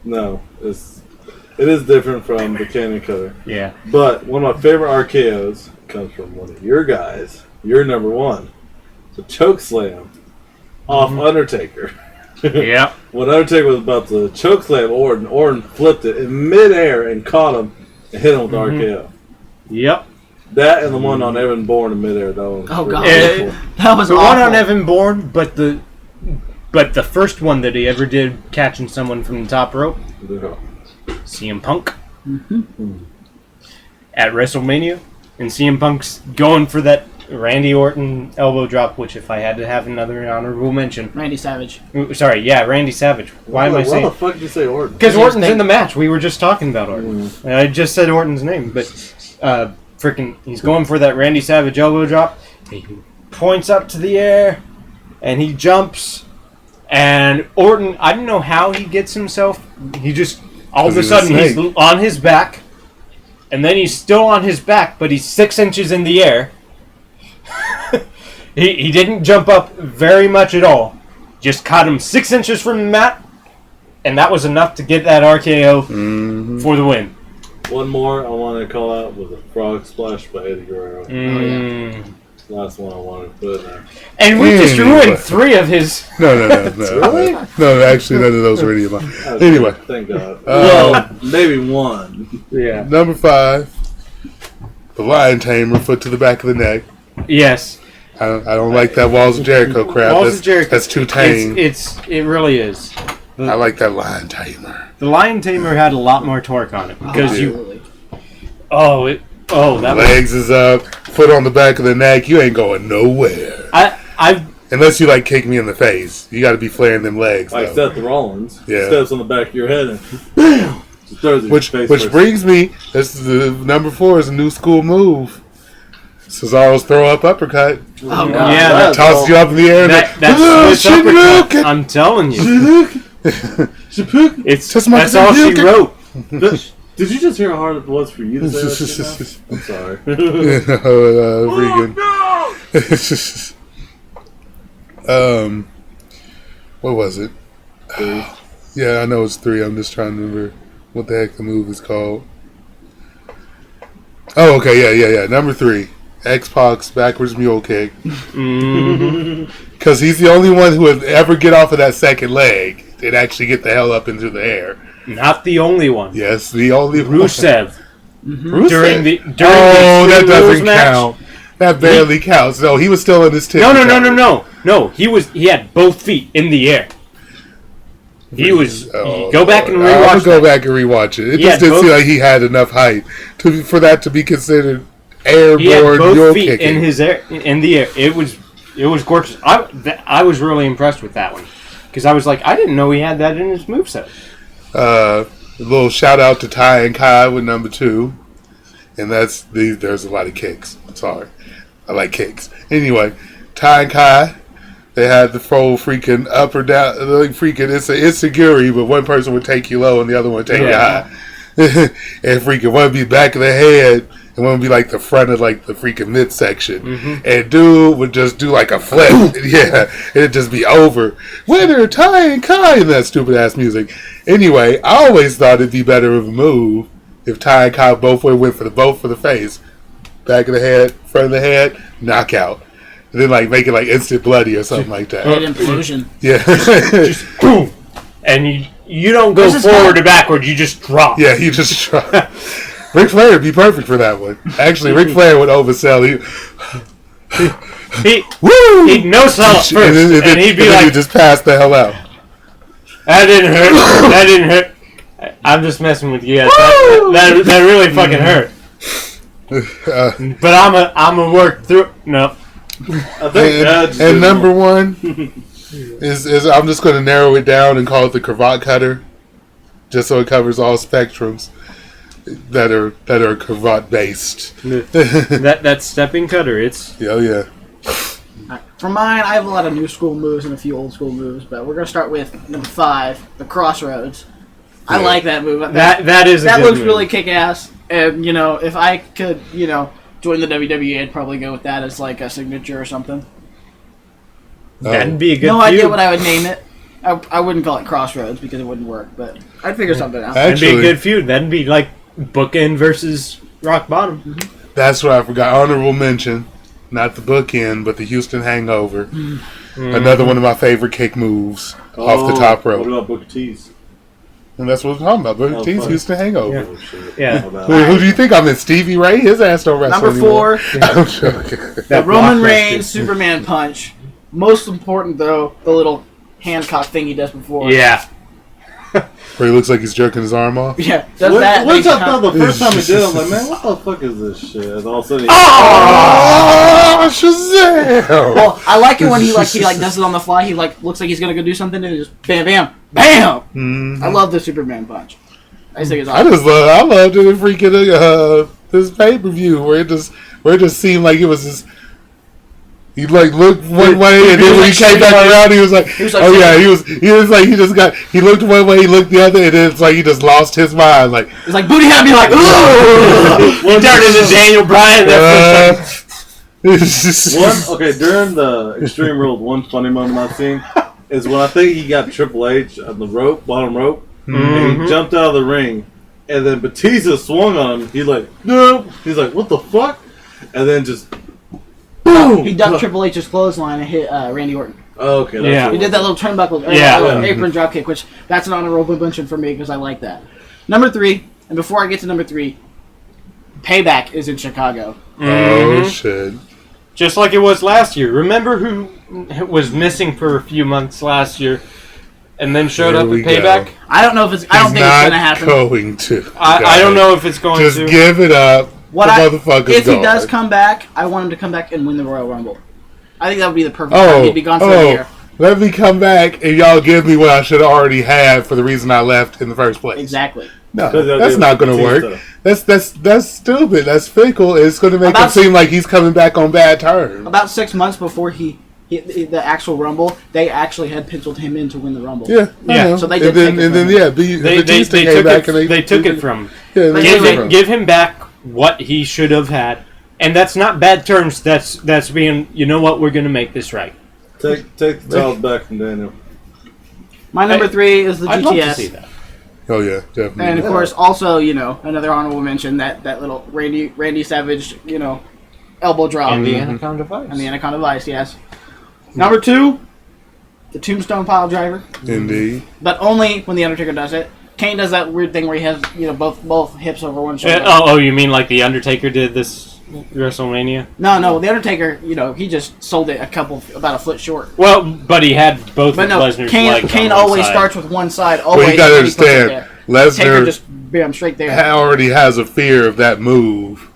it is different from the Canyon Cutter. Yeah. But one of my favorite RKOs comes from one of your guys, your number one, the choke slam off Undertaker. Yeah. When Undertaker was about to choke slam Orton flipped it in midair and caught him and hit him with the RKO. Yep. That and the one on Evan Bourne in midair. That one was Oh, pretty God. beautiful. That was The awful. one on Evan Bourne, but the first one that he ever did catching someone from the top rope, Yeah. CM Punk. At WrestleMania. And CM Punk's going for that Randy Orton elbow drop, which if I had to have another honorable mention. Randy Savage. Sorry, yeah, Randy Savage. Why am I Why saying? the fuck did you say Orton? Because Orton's in the match. We were just talking about Orton. I just said Orton's name, but freaking, he's going for that Randy Savage elbow drop. He points up to the air, and he jumps. And Orton, I don't know how he gets himself. He just all of a sudden he's on his back, and then he's still on his back, but he's 6 inches in the air, He didn't jump up very much at all. Just caught him 6 inches from the mat, and that was enough to get that RKO for the win. One more I want to call out was a frog splash by Eddie Guerrero. Last one I wanted to put in there. And we just ruined 3 of his. No. Really? No, actually, none of those were any of mine. Anyway. Thank God. Well, maybe one. Yeah. Number 5, the Lion Tamer, foot to the back of the neck. Yes. I don't like that Walls of Jericho crap. Walls of Jericho. That's too tame. It really is. I like that Lion Tamer. The Lion Tamer had a lot more torque on it because that legs is up, foot on the back of the neck. You ain't going nowhere. Unless you kick me in the face. You got to be flaring them legs. Like though. Seth Rollins. Yeah. Steps on the back of your head and BAM! Just throws it in your face Which brings me. This is the number 4 is a new school move. Cesaro's throw up uppercut. Oh, God. Yeah, that tosses you up in the air. That's Swiss uppercut. I'm telling you. That's all she wrote. Did you just hear how hard it was for you to say that shit now? I'm sorry. Regan. What was it? 3. Yeah, I know it's 3. I'm just trying to remember what the heck the move is called. Oh, okay, yeah. Number 3, X-Pac's backwards mule kick. Because he's the only one who would ever get off of that second leg and actually get the hell up into the air. Not the only one. Yes, the only Rusev. Rusev. During the that doesn't match. count. That barely counts. No, he was still in his tip. No. He had both feet in the air. He was. Go back and rewatch. I'm gonna go back and rewatch it. It just didn't seem like he had enough height for that to be considered airborne. He had both feet kicking. in the air. It was gorgeous. I was really impressed with that one because I was like, I didn't know he had that in his moveset. A little shout out to Ty and Kai with number 2, and there's a lot of kicks. I'm sorry, I like kicks. Anyway, Ty and Kai, they had the full freaking up or down, it's an insecurity, but one person would take you low and the other one would take you high, and freaking one would be back of the head. And one would be the front of the freaking midsection. And dude would just do a flip. Yeah. It'd just be over. Winner, Ty and Kai, and that stupid ass music. Anyway, I always thought it'd be better of a move if Ty and Kai both went for the face. Back of the head, front of the head, knockout. And then make it instant bloody or something like that. Head implosion. Yeah. Just boom. And you don't go forward or backward, you just drop. Yeah, you just drop. Ric Flair would be perfect for that one. Actually, Ric Flair would oversell. He'd no-sell it first, and he'd be like... he'd just pass the hell out. That didn't hurt. I'm just messing with you guys. That really fucking hurt. But I'm a work through... No. And number 1 is I'm just going to narrow it down and call it the cravat cutter. Just so it covers all spectrums. That are cravat based. that stepping cutter, it's yeah. For mine, I have a lot of new school moves and a few old school moves, but we're gonna start with number 5, the Crossroads. I like that move. That looks really kick ass. And if I could join the WWE, I'd probably go with that as a signature or something. That'd be a good. No idea what I would name it. I wouldn't call it Crossroads because it wouldn't work, but I'd figure something out. That'd be a good feud. That'd be like Bookend versus Rock Bottom. That's what I forgot. Honorable mention. Not the Bookend, but the Houston Hangover. Another one of my favorite kick moves off the top rope. What about Booker T's? And that's what we're talking about. Booker T's Houston Hangover. Yeah. Who do you think I'm in? Stevie Ray? His ass don't wrestle Number anymore. 4, I'm joking. the Roman Reigns Superman punch. Most important, though, the little Hancock thing he does before. Yeah. Where he looks like he's jerking his arm off. Yeah. Does that? Once I thought the first time he did it, I'm like, man, what the fuck is this shit? And all of a sudden, Shazam! Well, I like it when he does it on the fly. He looks like he's gonna go do something and just bam, bam, bam. I love the Superman punch. I just think it's awesome. I loved it in freaking this pay-per-view where it just seemed like it was just. He looked one way, and then when he came back around, he was like, he looked one way, he looked the other, and then it's like he just lost his mind. Like it's like booty happy, like he turned into Daniel Bryan. During the Extreme Rules, one funny moment I've seen is when I think he got Triple H on the rope, bottom rope, and he jumped out of the ring, and then Batista swung on him. He's like, no. He's like, what the fuck? And then just boom. He ducked Triple H's clothesline and hit Randy Orton. Oh, okay. He did that little turnbuckle, apron drop kick, which that's an honorable mention for me because I like that. Number 3, and before I get to number 3, Payback is in Chicago. Oh shit! Just like it was last year. Remember who was missing for a few months last year, and then showed up at Payback? Go. I don't know if it's. I don't think it's going to happen. Going to. I don't know if it's going Just to. Just give it up. If he does come back, I want him to come back and win the Royal Rumble. I think that would be the perfect time. He'd be gone for a year. Let me come back and y'all give me what I should already have for the reason I left in the first place. Exactly. No, that's not going to work. That's stupid. That's fickle. It's going to make him seem like he's coming back on bad terms. About 6 months before the actual Rumble, they actually had penciled him in to win the Rumble. Yeah. So they did. They took it from him. Give him back what he should have had, and that's not bad terms. That's being. You know what? We're going to make this right. Take the towels back from Daniel. My number 3 is the GTS. I'd love to see that. Oh yeah, definitely. And of course, also another honorable mention that little Randy Savage elbow drop And the Anaconda Vice. And the Anaconda Vice, yes. Number 2, the Tombstone Pile Driver. Indeed. But only when the Undertaker does it. Kane does that weird thing where he has both hips over one shoulder. You mean like the Undertaker did this WrestleMania? No, the Undertaker, he just sold it about a foot short. Well, but he had both of Lesnar's legs. Kane always starts with one side. Always. Well, you gotta understand, Lesnar just bam straight there. Already has a fear of that move,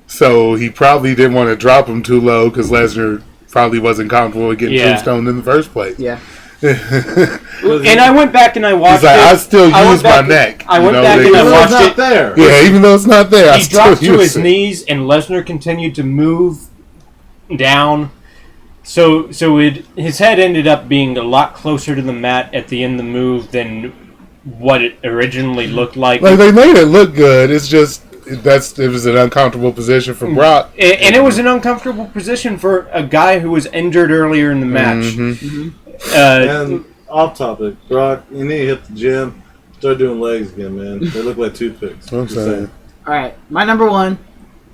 so he probably didn't want to drop him too low because Lesnar probably wasn't comfortable with getting Tombstone in the first place. Yeah. And I went back and I watched it. I still use my neck. I went back and I watched it. There. Yeah, even though it's not there, he dropped to his knees, and Lesnar continued to move down. So his head ended up being a lot closer to the mat at the end of the move than what it originally looked like. Like they made it look good. It's just it was an uncomfortable position for Brock, and it was an uncomfortable position for a guy who was injured earlier in the match. And off topic, Brock, you need to hit the gym. Start doing legs again, man. They look like toothpicks. I'm saying. All right, my number 1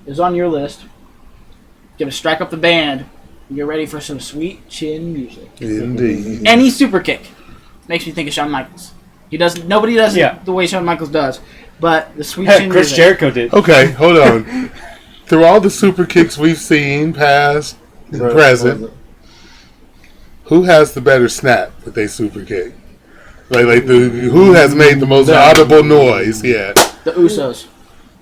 is on your list. Gonna strike up the band. Get ready for some sweet chin music. Indeed. Any super kick makes me think of Shawn Michaels. Nobody does it the way Shawn Michaels does, but the sweet chin Chris music. Jericho did. Okay, hold on. Through all the super kicks we've seen, past and present, who has the better snap with a super kick? Who has made the most audible noise? Yeah. The Usos.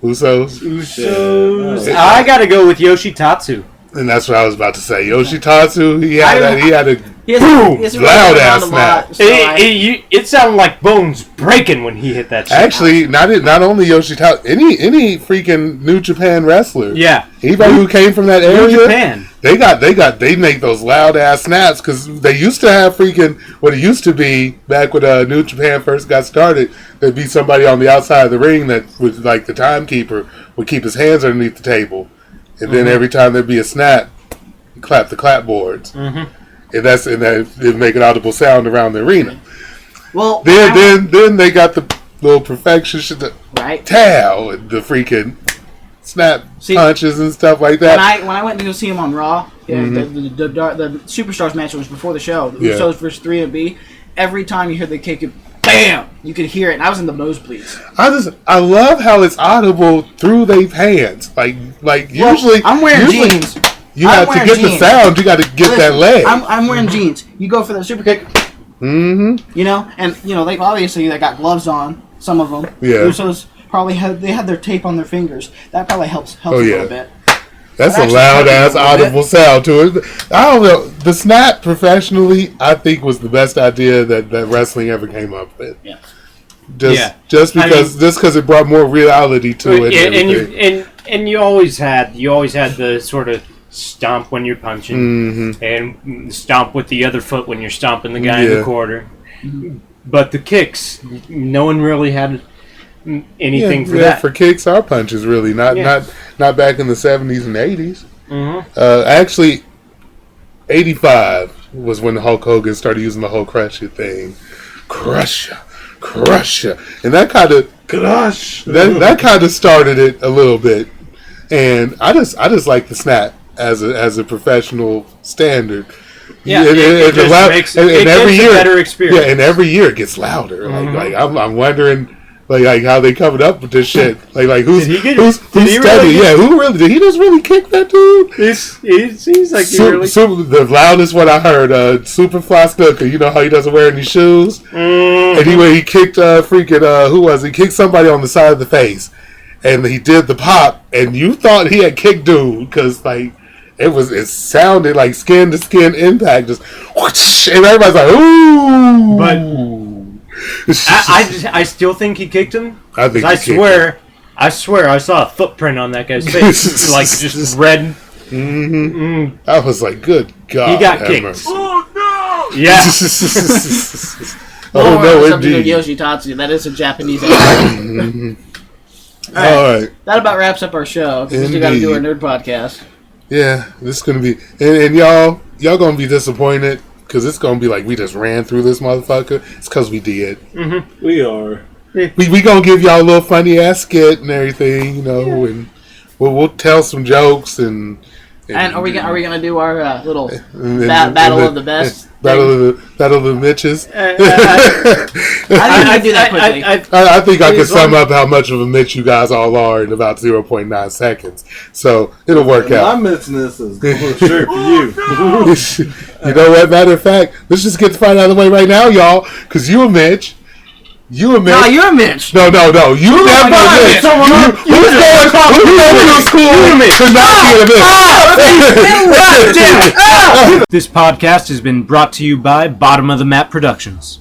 Usos. I gotta go with Yoshitatsu. And that's what I was about to say. Yoshitatsu, he had a boom, loud ass snap. It sounded like bones breaking when he hit that shit. Actually, not only Yoshitatsu, any freaking New Japan wrestler. Yeah. Anybody who came from that area. New Japan. They make those loud ass snaps because they used to have freaking what it used to be back when New Japan first got started. There'd be somebody on the outside of the ring that was like the timekeeper would keep his hands underneath the table, and then every time there'd be a snap, he'd clap the clapboards, and it'd make an audible sound around the arena. Well, then they got the little perfection shit, the towel, and the freaking snap punches and stuff like that. When I went to go see him on Raw, the Superstars match was before the show. The Usos versus 3MB. Every time you hear the kick, bam, you could hear it. And I was in the nosebleeds. I love how it's audible through their hands. Usually I'm wearing jeans. You have to get the sound. You got to get that leg. I'm wearing jeans. You go for the super kick. And they obviously they got gloves on. Some of them. Yeah. Usos probably had their tape on their fingers. That probably helps a little bit. That's a loud ass audible sound to it. I don't know. The snap professionally, I think, was the best idea that wrestling ever came up with. Yeah. Just because it brought more reality to it. And you always had the sort of stomp when you're punching and stomp with the other foot when you're stomping the guy in the quarter. But the kicks, no one really had anything for that. For kicks or punches, really. Not back in the 70s and 80s. Actually, 85 was when Hulk Hogan started using the whole Crusher thing. Crusher. And that kind of that kind of started it a little bit. And I just like the snap as a professional standard. Yeah, it makes every year, a better experience. Yeah, and every year it gets louder. Like I'm wondering, like how they covered up with this shit. Like who's studying? Who really did he just really kick that dude? He seems like he really. The loudest one I heard, Superfly Snooker. You know how he doesn't wear any shoes, and he kicked who was he? Kicked somebody on the side of the face, and he did the pop, and you thought he had kicked dude because like. It sounded like skin to skin impact, just whoosh, and everybody's like, ooh. But I still think he kicked him. I swear I saw a footprint on that guy's face, like just red. I was like, good God, he got kicked. Mercy. Oh no! Yeah. Oh no, indeed. Yoshitatsu. That is a Japanese anime. All right. That about wraps up our show because we still got to do our nerd podcast. Yeah, this is gonna be, and y'all gonna be disappointed because it's gonna be like we just ran through this motherfucker. It's because we did. We are. We gonna give y'all a little funny ass skit and everything, and we'll tell some jokes and are we gonna do our little battle of the best? Battle of the Mitches. I think we can do that quickly. I think I can sum up how much of a Mitch you guys all are in about 0.9 seconds. So it'll work out. My Mitchness is going straight for you. You know what? Matter of fact, let's just get the fight out of the way right now, y'all. Because you a Mitch. You a Mitch. No, you're a Mitch. No. You never a Mitch. Who's going to school to not be a Mitch? This podcast has been brought to you by Bottom of the Map Productions.